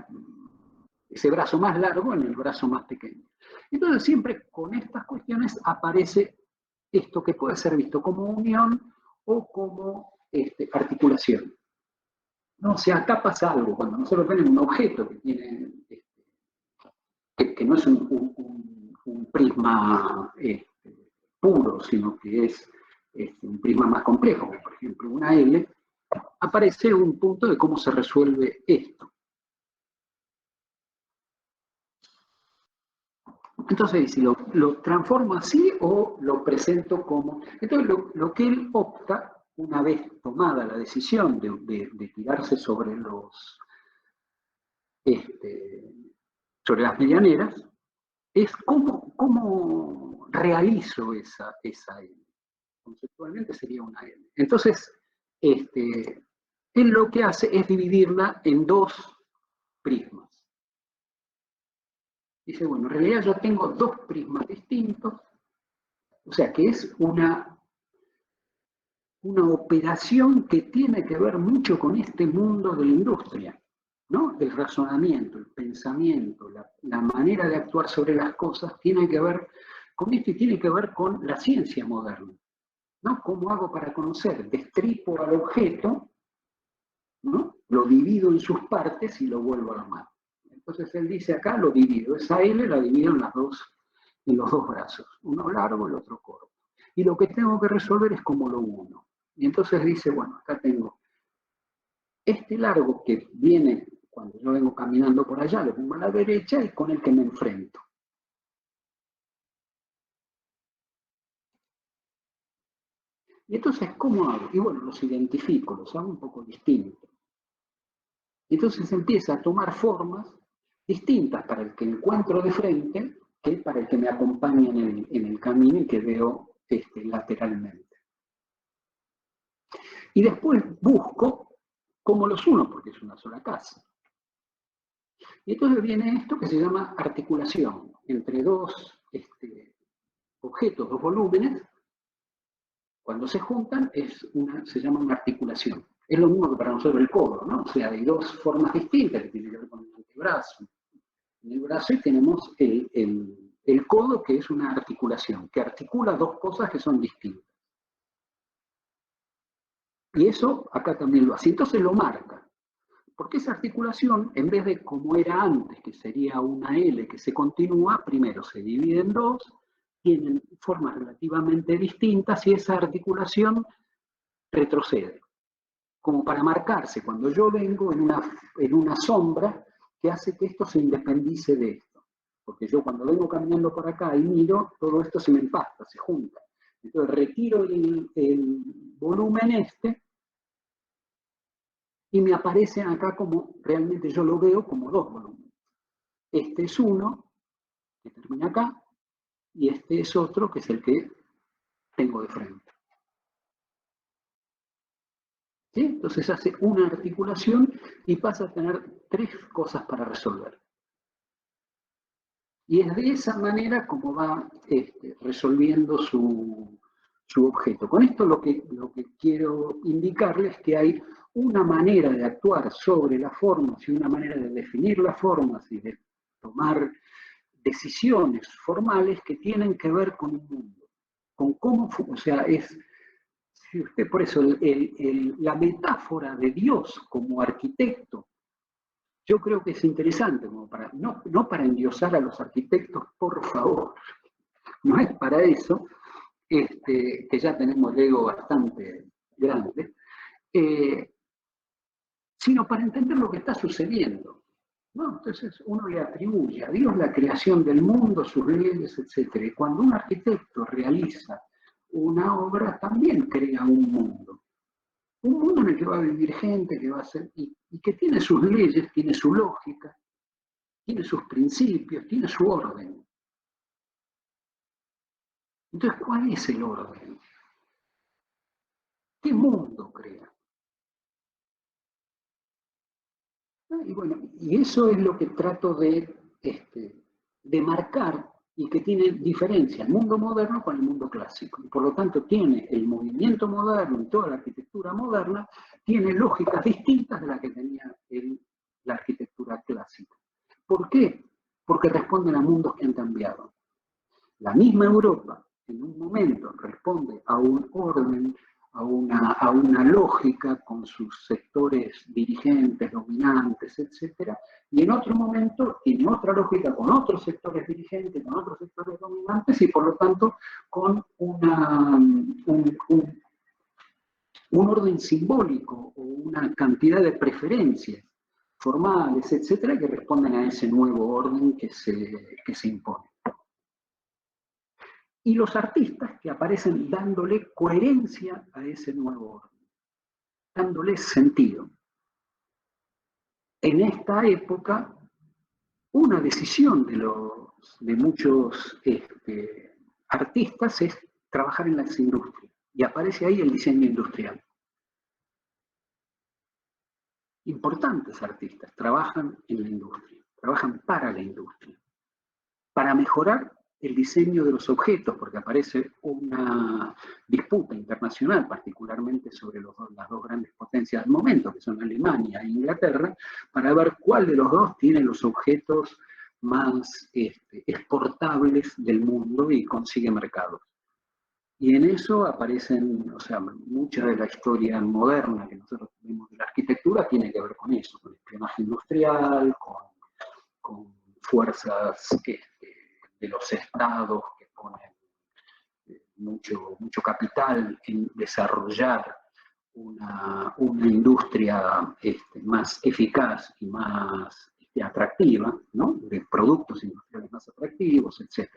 brazo más largo en el brazo más pequeño. Entonces siempre con estas cuestiones aparece esto que puede ser visto como unión o como articulación. ¿No? O sea, acá pasa algo, cuando nosotros vemos un objeto que tiene, que no es un prisma puro, sino que es un prisma más complejo, como por ejemplo una L, aparece un punto de cómo se resuelve esto. Entonces, si lo transformo así o lo presento como... Entonces, lo que él opta, una vez tomada la decisión de tirarse sobre sobre las medianeras, es cómo realizo esa L. Conceptualmente sería una L. Entonces, él lo que hace es dividirla en dos prismas. Dice, bueno, en realidad yo tengo dos prismas distintos, o sea que es una operación que tiene que ver mucho con este mundo de la industria, ¿no? El razonamiento, el pensamiento, la manera de actuar sobre las cosas tiene que ver con esto y tiene que ver con la ciencia moderna, ¿no? ¿Cómo hago para conocer? Destripo al objeto, ¿no? Lo divido en sus partes y lo vuelvo a armar. Entonces él dice acá, lo divido, esa L la divido en los dos brazos, uno largo y el otro corto. Y lo que tengo que resolver es cómo lo uno. Y entonces dice, bueno, acá tengo este largo que viene cuando yo vengo caminando por allá, lo pongo a la derecha y con el que me enfrento. Y entonces, ¿cómo hago? Y bueno, los identifico, los hago un poco distintos. Entonces empieza a tomar formas distintas para el que encuentro de frente que para el que me acompaña en el camino y que veo lateralmente. Y después busco cómo los uno, porque es una sola casa. Y entonces viene esto que se llama articulación entre dos objetos, dos volúmenes. Cuando se juntan se llama una articulación. Es lo mismo que para nosotros el codo, ¿no? O sea, hay dos formas distintas que tienen que ver con el antebrazo. En el brazo tenemos el codo, que es una articulación, que articula dos cosas que son distintas. Y eso acá también lo hace. Entonces lo marca. Porque esa articulación, en vez de como era antes, que sería una L que se continúa, primero se divide en dos, tienen formas relativamente distintas y esa articulación retrocede. Como para marcarse, cuando yo vengo en una sombra que hace que esto se independice de esto. Porque yo cuando vengo caminando por acá y miro, todo esto se me empasta, se junta. Entonces retiro el volumen y me aparecen acá como, realmente yo lo veo como dos volúmenes. Este es uno, que termina acá, y este es otro, que es el que tengo de frente. ¿Sí? Entonces hace una articulación y pasa a tener tres cosas para resolver. Y es de esa manera como va resolviendo su objeto. Con esto lo que quiero indicarles es que hay una manera de actuar sobre las formas y una manera de definir las formas y de tomar decisiones formales que tienen que ver con el mundo, con cómo, o sea, si usted, por eso, la metáfora de Dios como arquitecto, yo creo que es interesante, como para, no para endiosar a los arquitectos, por favor, no es para eso, que ya tenemos el ego bastante grande, sino para entender lo que está sucediendo. ¿No? Entonces uno le atribuye a Dios la creación del mundo, sus leyes, etc. Y cuando un arquitecto realiza una obra, también crea un mundo. Un mundo en el que va a vivir gente, que va a ser, y que tiene sus leyes, tiene su lógica, tiene sus principios, tiene su orden. Entonces, ¿cuál es el orden? ¿Qué mundo crea? Y bueno, y eso es lo que trato de marcar y que tiene diferencia el mundo moderno con el mundo clásico. Y por lo tanto tiene el movimiento moderno y toda la arquitectura moderna, tiene lógicas distintas de las que tenía la arquitectura clásica. ¿Por qué? Porque responden a mundos que han cambiado. La misma Europa, en un momento, responde a un orden, a una lógica con sus sectores dirigentes, dominantes, etc. Y en otro momento tiene otra lógica con otros sectores dirigentes, con otros sectores dominantes y por lo tanto con un orden simbólico o una cantidad de preferencias formales, etcétera, que responden a ese nuevo orden que se impone. Y los artistas que aparecen dándole coherencia a ese nuevo orden, dándole sentido. En esta época, una decisión de muchos artistas es trabajar en las industrias, y aparece ahí el diseño industrial. Importantes artistas trabajan en la industria, trabajan para la industria, para mejorar el diseño de los objetos, porque aparece una disputa internacional, particularmente sobre las dos grandes potencias del momento, que son Alemania e Inglaterra, para ver cuál de los dos tiene los objetos más exportables del mundo y consigue mercados. Y en eso aparecen, o sea, mucha de la historia moderna que nosotros tenemos de la arquitectura tiene que ver con eso, con espionaje industrial, con fuerzas de los estados que ponen mucho capital en desarrollar una industria más eficaz y más atractiva, ¿no? De productos industriales más atractivos, etc.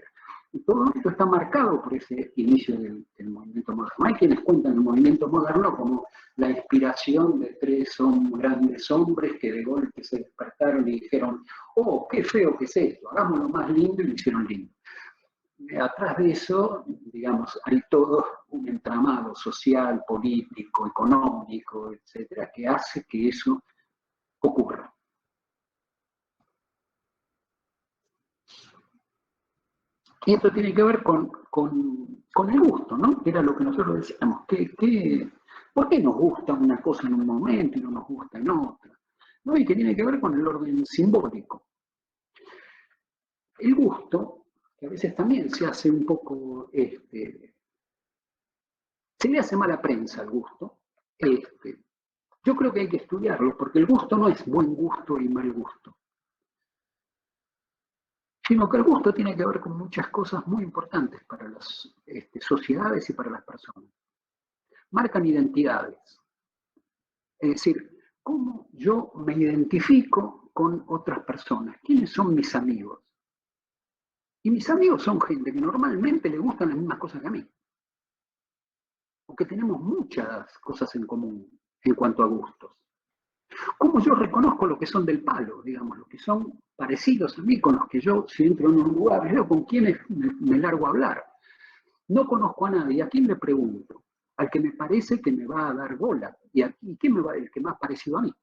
Y todo esto está marcado por ese inicio del movimiento moderno. Hay quienes cuentan el movimiento moderno como la inspiración de tres grandes hombres que de golpe se despertaron y dijeron, oh, qué feo que es esto, hagámoslo más lindo, y lo hicieron lindo. Atrás de eso, digamos, hay todo un entramado social, político, económico, etcétera, que hace que eso ocurra. Y esto tiene que ver con el gusto, ¿no? Que era lo que nosotros decíamos. ¿Por qué nos gusta una cosa en un momento y no nos gusta en otra? ¿No? Y que tiene que ver con el orden simbólico. El gusto, que a veces también se hace un poco, se le hace mala prensa al gusto. Yo creo que hay que estudiarlo, porque el gusto no es buen gusto y mal gusto, sino que el gusto tiene que ver con muchas cosas muy importantes para las sociedades y para las personas. Marcan identidades. Es decir, cómo yo me identifico con otras personas. ¿Quiénes son mis amigos? Y mis amigos son gente que normalmente le gustan las mismas cosas que a mí. O que tenemos muchas cosas en común en cuanto a gustos. ¿Cómo yo reconozco lo que son del palo, digamos, los que son parecidos a mí, con los que yo, si entro en un lugar, veo con quiénes me largo a hablar? No conozco a nadie, ¿a quién le pregunto? Al que me parece que me va a dar bola. ¿Y quién me va el que más parecido a mí?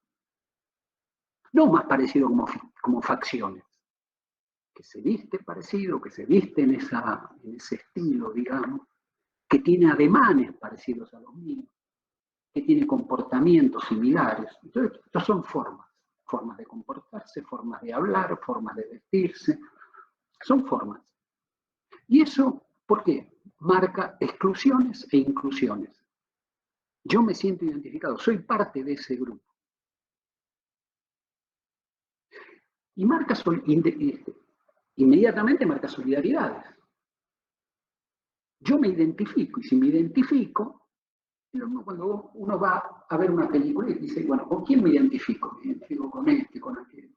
No más parecido como facciones. Que se viste parecido, que se viste en ese estilo, digamos, que tiene ademanes parecidos a los míos, que tiene comportamientos similares. Entonces, estas son formas de comportarse, formas de hablar, formas de vestirse, son formas. Y eso, ¿por qué? Marca exclusiones e inclusiones. Yo me siento identificado, soy parte de ese grupo. Y inmediatamente marca solidaridades. Yo me identifico, y si me identifico, cuando uno va a ver una película y dice, bueno, ¿con quién me identifico? Me identifico con este, con aquel.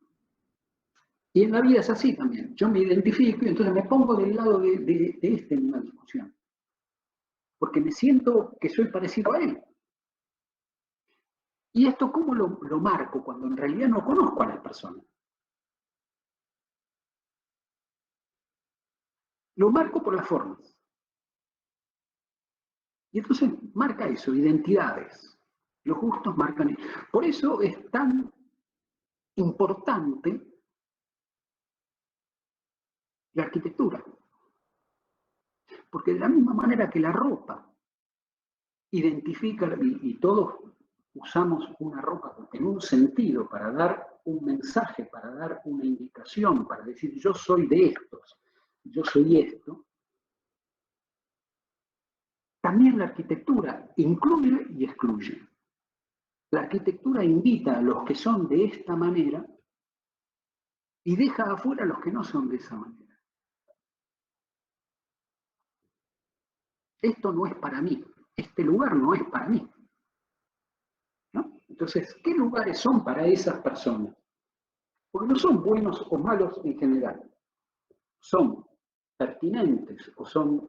Y en la vida es así también. Yo me identifico y entonces me pongo del lado de este en una discusión. Porque me siento que soy parecido a él. ¿Y esto cómo lo marco cuando en realidad no conozco a las personas? Lo marco por las formas. Y entonces marca eso, identidades. Los gustos marcan. Por eso es tan importante la arquitectura. Porque de la misma manera que la ropa identifica, y todos usamos una ropa en un sentido para dar un mensaje, para dar una indicación, para decir yo soy de estos, yo soy esto, también la arquitectura incluye y excluye. La arquitectura invita a los que son de esta manera y deja afuera a los que no son de esa manera. Esto no es para mí, este lugar no es para mí. ¿No? Entonces, ¿qué lugares son para esas personas? Porque no son buenos o malos en general. Son pertinentes o son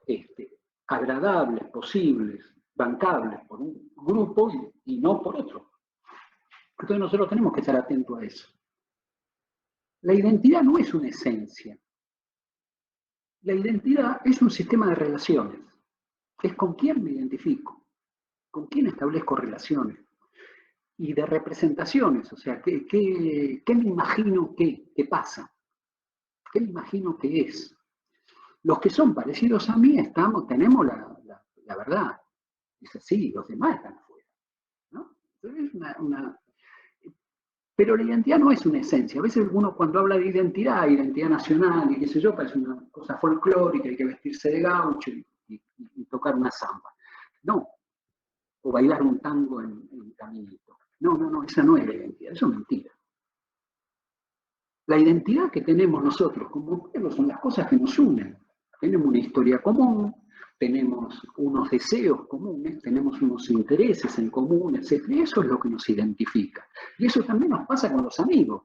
agradables, posibles, bancables por un grupo y no por otro. Entonces nosotros tenemos que estar atentos a eso. La identidad no es una esencia. La identidad es un sistema de relaciones. Es con quién me identifico, con quién establezco relaciones. Y de representaciones, o sea, ¿qué me imagino que pasa? ¿Qué me imagino que es? Los que son parecidos a mí tenemos la verdad. Es así, los demás están afuera. ¿No? Es pero la identidad no es una esencia. A veces uno cuando habla de identidad nacional y qué sé yo, parece una cosa folclórica, hay que vestirse de gaucho y tocar una samba. No, o bailar un tango en caminito. No, esa no es la identidad, eso es mentira. La identidad que tenemos nosotros como pueblo son las cosas que nos unen. Tenemos una historia común, tenemos unos deseos comunes, tenemos unos intereses en común, etc. Y eso es lo que nos identifica. Y eso también nos pasa con los amigos.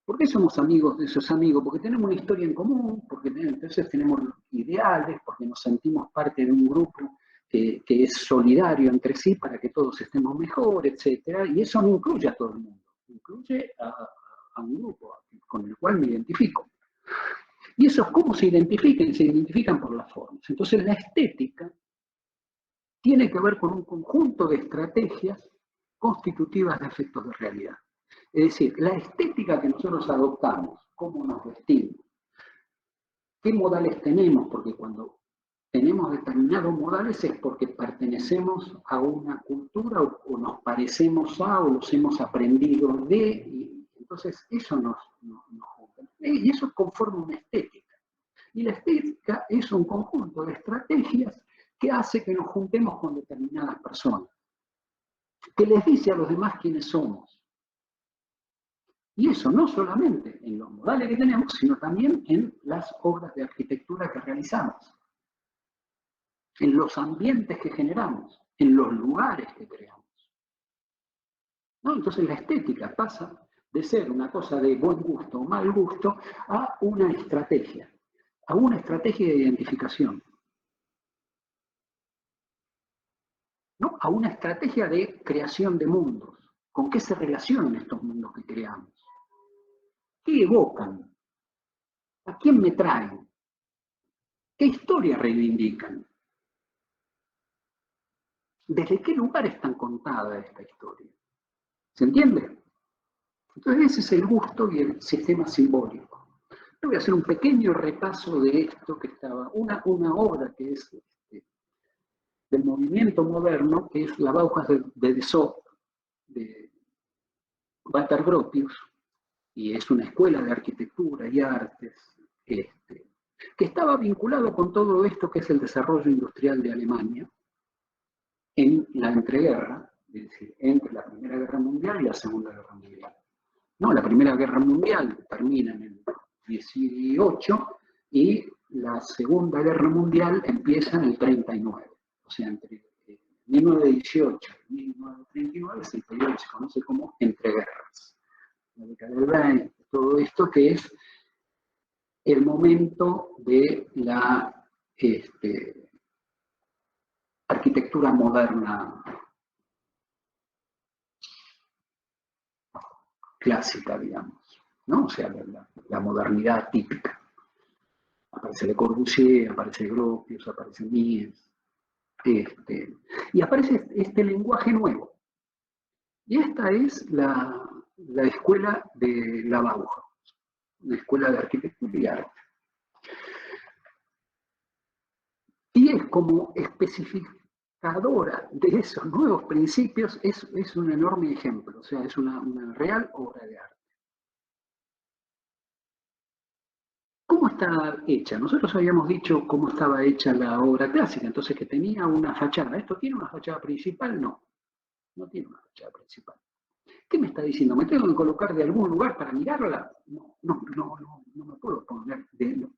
¿Por qué somos amigos de esos amigos? Porque tenemos una historia en común, porque entonces tenemos ideales, porque nos sentimos parte de un grupo que es solidario entre sí para que todos estemos mejor, etc. Y eso no incluye a todo el mundo, incluye a un grupo con el cual me identifico. ¿Y eso cómo se identifican? Se identifican por las formas. Entonces la estética tiene que ver con un conjunto de estrategias constitutivas de efectos de realidad. Es decir, la estética que nosotros adoptamos, cómo nos vestimos, qué modales tenemos, porque cuando tenemos determinados modales es porque pertenecemos a una cultura o nos parecemos a o los hemos aprendido de, y entonces eso nos junta. Y eso conforma una estética. Y la estética es un conjunto de estrategias que hace que nos juntemos con determinadas personas, que les dice a los demás quiénes somos. Y eso no solamente en los modales que tenemos, sino también en las obras de arquitectura que realizamos, en los ambientes que generamos, en los lugares que creamos. ¿No? Entonces la estética pasa de ser una cosa de buen gusto o mal gusto a una estrategia de identificación, ¿no? A una estrategia de creación de mundos. ¿Con qué se relacionan estos mundos que creamos? ¿Qué evocan? ¿A quién me traen? ¿Qué historia reivindican? ¿Desde qué lugar están contada esta historia? ¿Se entiende? Entonces ese es el gusto y el sistema simbólico. Yo voy a hacer un pequeño repaso de esto que estaba, una obra que es del movimiento moderno, que es la Bauhaus de Dessau, de Walter Gropius, y es una escuela de arquitectura y artes, que estaba vinculado con todo esto que es el desarrollo industrial de Alemania en la entreguerra, es decir, entre la Primera Guerra Mundial y la Segunda Guerra Mundial. No, la Primera Guerra Mundial termina en el 18 y la Segunda Guerra Mundial empieza en el 39. O sea, entre 1918 y 1939 es el periodo que se conoce como entreguerras. La década del 20, todo esto que es el momento de la arquitectura moderna clásica, digamos, ¿no? O sea, la modernidad típica. Aparece Le Corbusier, aparece Gropius, aparece Mies, y aparece este lenguaje nuevo. Y esta es la escuela de la Bauhaus, una escuela de arquitectura y arte. Y es como especificadora de esos nuevos principios, es un enorme ejemplo, o sea, es una real obra de arte. ¿Cómo está hecha? Nosotros habíamos dicho cómo estaba hecha la obra clásica, entonces que tenía una fachada. ¿Esto tiene una fachada principal? No, no tiene una fachada principal. ¿Qué me está diciendo? ¿Me tengo que colocar de algún lugar para mirarla? No me puedo poner,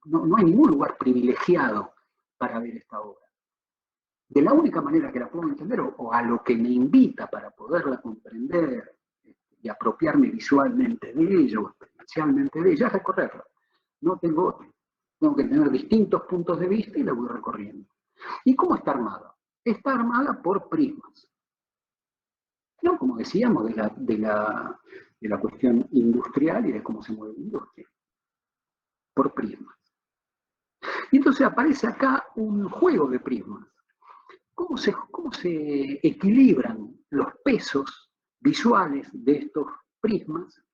no hay ningún lugar privilegiado para ver esta obra. De la única manera que la puedo entender, o a lo que me invita para poderla comprender y apropiarme visualmente de ella o experiencialmente de ella, es recorrerla. No tengo otro. Tengo que tener distintos puntos de vista y la voy recorriendo. ¿Y cómo está armada? Está armada por prismas. ¿No? Como decíamos, de la cuestión industrial y de cómo se mueve la industria. Por prismas. Y entonces aparece acá un juego de prismas. ¿Cómo se equilibran los pesos visuales de estos prismas?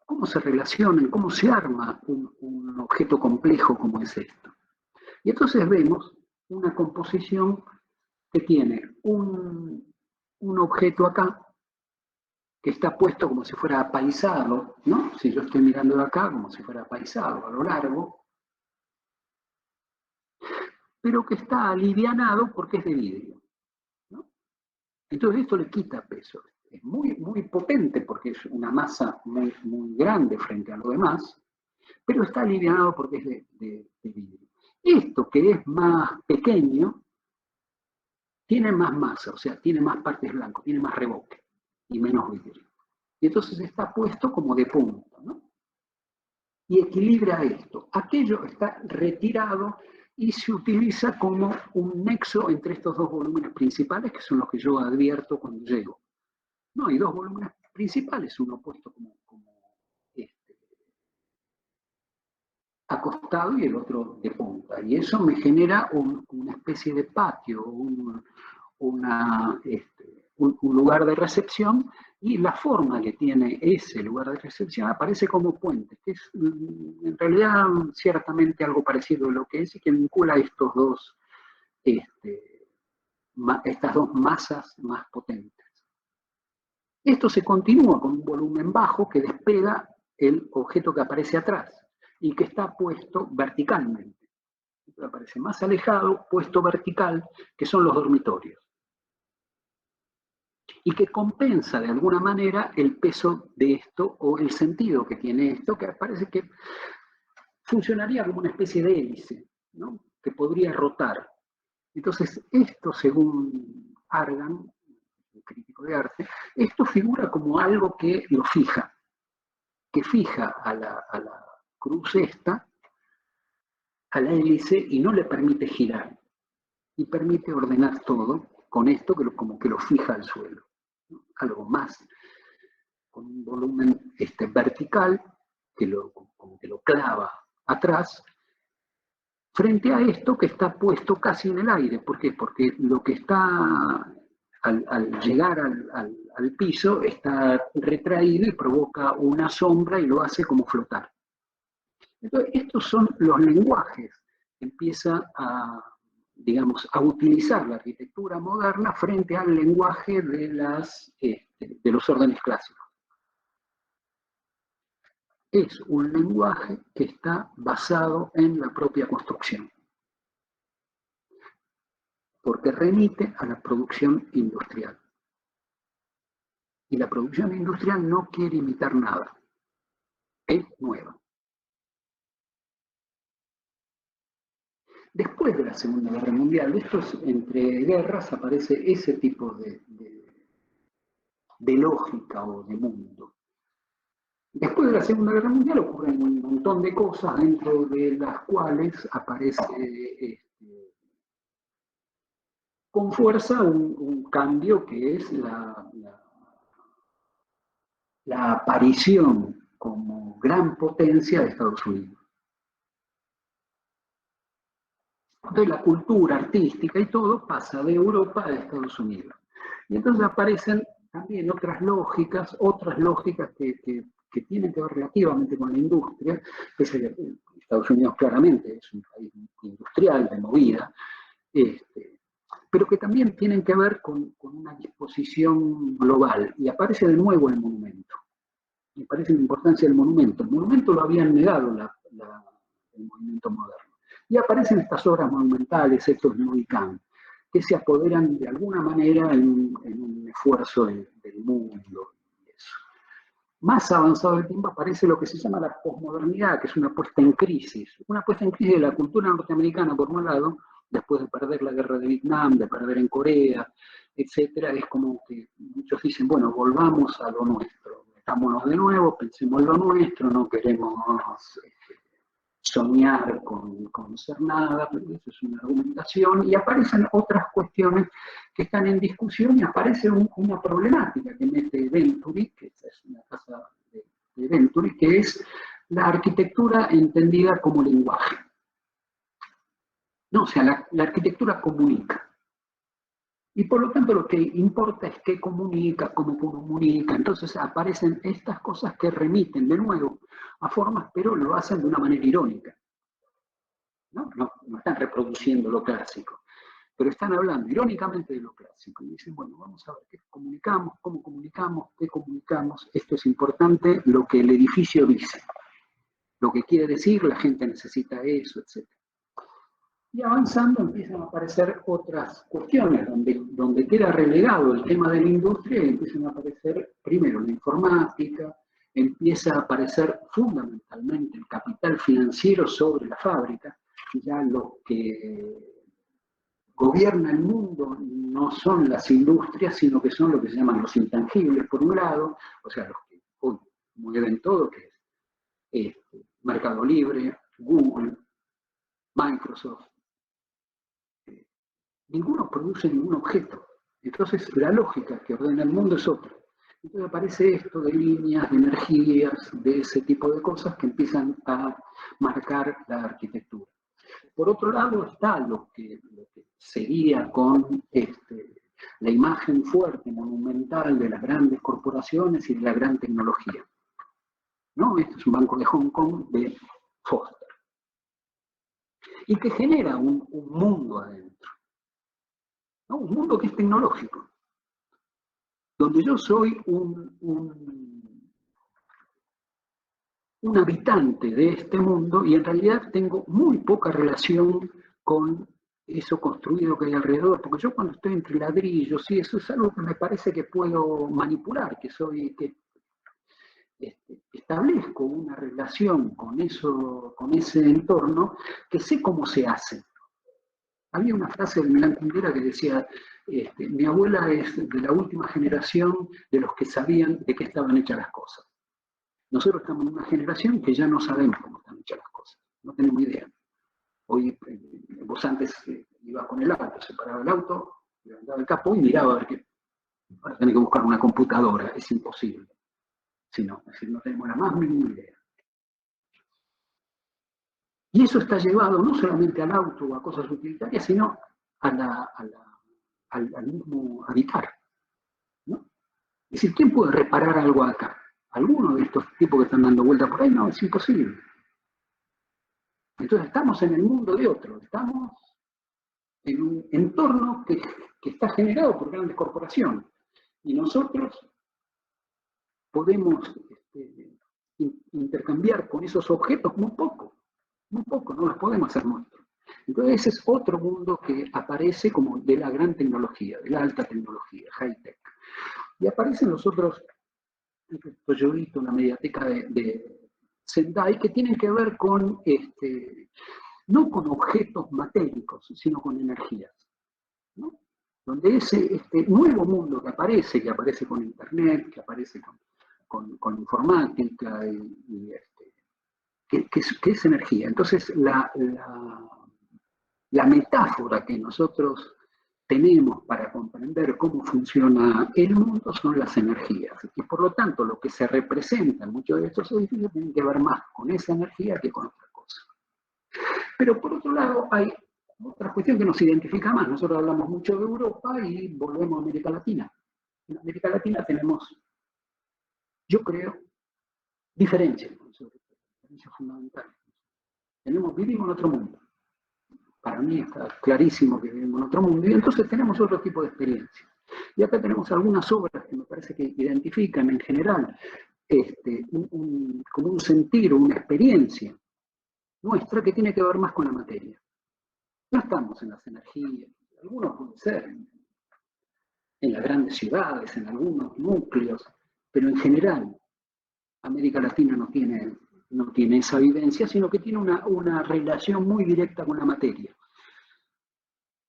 ¿Cómo se relacionan? ¿Cómo se arma un objeto complejo como es esto? Y entonces vemos una composición que tiene un objeto acá, que está puesto como si fuera apaisado, ¿no? Si yo estoy mirando de acá, como si fuera apaisado a lo largo, pero que está alivianado porque es de vidrio, ¿no? Entonces esto le quita peso. Es muy, muy potente porque es una masa muy, muy grande frente a lo demás, pero está alivianado porque es de vidrio. Esto que es más pequeño, tiene más masa, o sea, tiene más partes blancas, tiene más reboque y menos vidrio. Y entonces está puesto como de punta, ¿no? Y equilibra esto. Aquello está retirado y se utiliza como un nexo entre estos dos volúmenes principales, que son los que yo advierto cuando llego. No, hay dos volúmenes principales, uno puesto como acostado y el otro de punta. Y eso me genera una especie de patio, un lugar de recepción, y la forma que tiene ese lugar de recepción aparece como puente, que es en realidad ciertamente algo parecido a lo que es y que vincula estos dos, estas dos masas más potentes. Esto se continúa con un volumen bajo que despega el objeto que aparece atrás y que está puesto verticalmente. Aparece más alejado, puesto vertical, que son los dormitorios. Y que compensa de alguna manera el peso de esto o el sentido que tiene esto, que parece que funcionaría como una especie de hélice, ¿no? Que podría rotar. Entonces, esto, según Argan, un crítico de arte, esto figura como algo que lo fija, que fija a la cruz esta, a la hélice, y no le permite girar, y permite ordenar todo con esto que como que lo fija al suelo, ¿no? Algo más, con un volumen vertical, como que lo clava atrás, frente a esto que está puesto casi en el aire. ¿Por qué? Porque lo que está al llegar al piso está retraído y provoca una sombra y lo hace como flotar. Entonces, estos son los lenguajes que empieza digamos, a utilizar la arquitectura moderna frente al lenguaje de los órdenes clásicos. Es un lenguaje que está basado en la propia construcción, porque remite a la producción industrial. Y la producción industrial no quiere imitar nada, es nueva. Después de la Segunda Guerra Mundial, entre guerras aparece ese tipo de lógica o de mundo. Después de la Segunda Guerra Mundial ocurren un montón de cosas, dentro de las cuales aparece con fuerza un cambio que es la aparición como gran potencia de Estados Unidos. Entonces la cultura artística y todo pasa de Europa a Estados Unidos. Y entonces aparecen también otras lógicas que tienen que ver relativamente con la industria. Estados Unidos claramente es un país industrial, de movida, pero que también tienen que ver con una disposición global. Y aparece de nuevo el monumento. Me parece la importancia del monumento. El monumento lo habían negado el movimiento moderno. Y aparecen estas obras monumentales, estos Nuicán, que se apoderan de alguna manera en un esfuerzo del mundo. Y eso. Más avanzado el tiempo aparece lo que se llama la posmodernidad, que es una puesta en crisis de la cultura norteamericana, por un lado, después de perder la guerra de Vietnam, de perder en Corea, etcétera. Es como que muchos dicen, bueno, volvamos a lo nuestro, metámonos de nuevo, pensemos en lo nuestro, no queremos soñar con ser nada, pero eso es una argumentación, y aparecen otras cuestiones que están en discusión, y aparece una problemática que mete Venturi, que es una casa de Venturi, que es la arquitectura entendida como lenguaje. No, o sea, la arquitectura comunica. Y por lo tanto lo que importa es qué comunica, cómo comunica. Entonces aparecen estas cosas que remiten de nuevo a formas, pero lo hacen de una manera irónica. No están reproduciendo lo clásico, pero están hablando irónicamente de lo clásico. Y dicen, bueno, vamos a ver qué comunicamos, cómo comunicamos, qué comunicamos. Esto es importante, lo que el edificio dice. Lo que quiere decir, la gente necesita eso, etc. Y avanzando empiezan a aparecer otras cuestiones, donde queda relegado el tema de la industria, y empiezan a aparecer primero la informática, empieza a aparecer fundamentalmente el capital financiero sobre la fábrica. Ya lo que gobierna el mundo no son las industrias, sino que son lo que se llaman los intangibles, por un lado, o sea, los que hoy mueven todo, que es Mercado Libre, Google, Microsoft, ninguno produce ningún objeto. Entonces la lógica que ordena el mundo es otra. Entonces aparece esto de líneas, de energías, de ese tipo de cosas que empiezan a marcar la arquitectura. Por otro lado está lo que sería con la imagen fuerte, monumental de las grandes corporaciones y de la gran tecnología. ¿No? Este es un banco de Hong Kong de Foster. Y que genera un mundo adentro. ¿No? Un mundo que es tecnológico. Donde yo soy un habitante de este mundo y en realidad tengo muy poca relación con eso construido que hay alrededor, porque yo cuando estoy entre ladrillos, sí, eso es algo que me parece que puedo manipular, que establezco una relación con ese entorno, que sé cómo se hace. Había una frase de Milán Kundera que decía, mi abuela es de la última generación de los que sabían de qué estaban hechas las cosas. Nosotros estamos en una generación que ya no sabemos cómo están hechas las cosas, no tenemos idea. Hoy, vos antes ibas con el auto, se paraba el auto, levantaba el capó y miraba a ver qué. Ahora tenés que buscar una computadora, es imposible. Si no, es decir, no tenemos la más mínima idea. Y eso está llevado no solamente al auto o a cosas utilitarias, sino al mismo habitar. ¿No? Es decir, ¿quién puede reparar algo acá? ¿Alguno de estos tipos que están dando vueltas por ahí? No, es imposible. Entonces estamos en el mundo de otro, estamos en un entorno que está generado por grandes corporaciones. Y nosotros podemos intercambiar con esos objetos muy poco, no los podemos hacer nuestros. Entonces ese es otro mundo que aparece como de la gran tecnología, de la alta tecnología, high-tech. Y aparecen los otros, yo he visto una mediateca de Sendai que tienen que ver con, no con objetos matéricos, sino con energías. ¿No? Donde ese nuevo mundo que aparece con Internet, que aparece con informática, que es energía. Entonces, la metáfora que nosotros tenemos para comprender cómo funciona el mundo son las energías. Y por lo tanto, lo que se representa en muchos de estos edificios tiene que ver más con esa energía que con otra cosa. Pero por otro lado, hay otra cuestión que nos identifica más. Nosotros hablamos mucho de Europa y volvemos a América Latina. En América Latina tenemos, yo creo, diferencias fundamentales. Vivimos en otro mundo. Para mí está clarísimo que vivimos en otro mundo y entonces tenemos otro tipo de experiencia. Y acá tenemos algunas obras que me parece que identifican en general como un sentir, una experiencia nuestra que tiene que ver más con la materia. No estamos en las energías, algunos pueden ser en las grandes ciudades, en algunos núcleos, pero en general América Latina no tiene esa vivencia, sino que tiene una relación muy directa con la materia.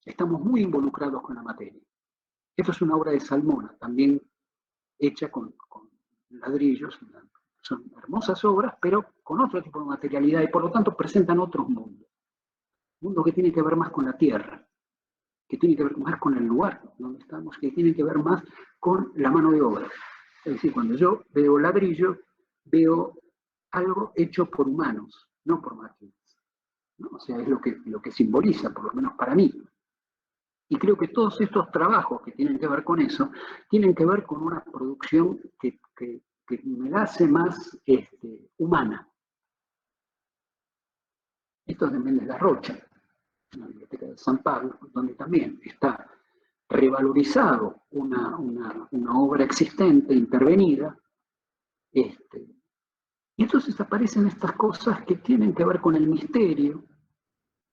Estamos muy involucrados con la materia. Esto es una obra de Salmona, también hecha con ladrillos. Son hermosas obras, pero con otro tipo de materialidad y por lo tanto presentan otros mundos. Mundos que tienen que ver más con la tierra, que tienen que ver más con el lugar donde estamos, que tienen que ver más con la mano de obra. Es decir, cuando yo veo ladrillo, veo algo hecho por humanos, no por máquinas. ¿No? O sea, es lo que simboliza, por lo menos para mí. Y creo que todos estos trabajos que tienen que ver con eso, tienen que ver con una producción que me la hace más humana. Esto es de Méndez la Rocha, en la Biblioteca de San Pablo, donde también está revalorizado una obra existente, intervenida, y entonces aparecen estas cosas que tienen que ver con el misterio,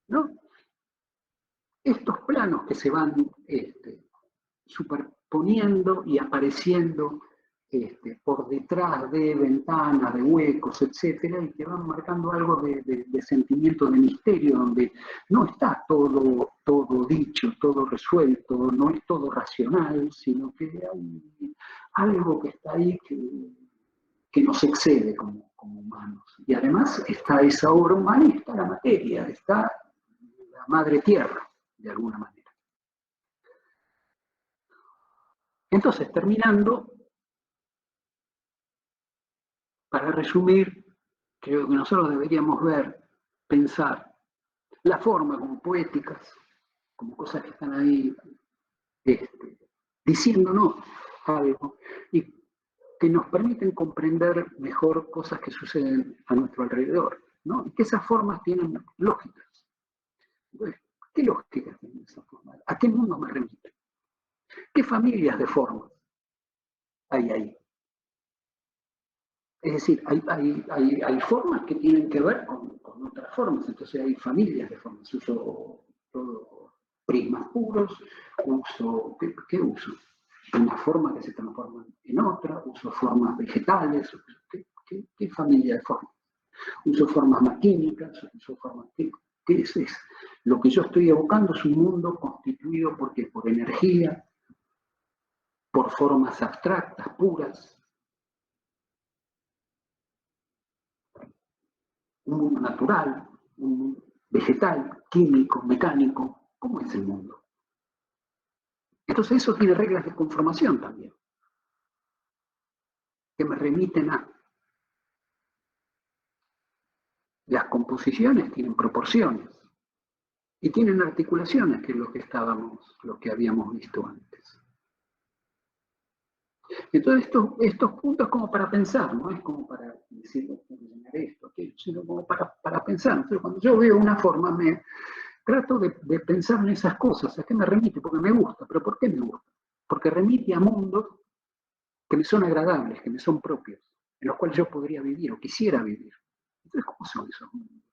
¿no? Estos planos que se van superponiendo y apareciendo por detrás de ventanas, de huecos, etcétera, y que van marcando algo de sentimiento de misterio, donde no está todo dicho, todo resuelto, no es todo racional, sino que hay algo que está ahí que que nos excede como humanos. Y además está esa obra humana y está la materia, está la madre tierra, de alguna manera. Entonces, terminando, para resumir, creo que nosotros deberíamos ver, pensar la forma como poéticas, como cosas que están ahí diciéndonos algo y que nos permiten comprender mejor cosas que suceden a nuestro alrededor, ¿no? Y que esas formas tienen lógicas. Entonces, ¿qué lógicas tienen esas formas? ¿A qué mundo me remiten? ¿Qué familias de formas hay ahí? Es decir, hay formas que tienen que ver con otras formas, entonces hay familias de formas. Uso todo prismas puros, uso, ¿qué uso? Una forma que se transforma en otra, uso formas vegetales, ¿qué familia de formas? Uso formas más químicas, uso formas, ¿qué es eso? Lo que yo estoy evocando es un mundo constituido por energía, por formas abstractas, puras, un mundo natural, un mundo vegetal, químico, mecánico. ¿Cómo es el mundo? Entonces eso tiene reglas de conformación también, que me remiten a. Las composiciones tienen proporciones y tienen articulaciones, que es lo que habíamos visto antes. Entonces estos puntos como para pensar, no es como para decir, esto, aquello, sino como para pensar. Entonces cuando yo veo una forma, trato de pensar en esas cosas. ¿A qué me remite? Porque me gusta. ¿Pero por qué me gusta? Porque remite a mundos que me son agradables, que me son propios, en los cuales yo podría vivir o quisiera vivir. Entonces, ¿cómo son esos mundos?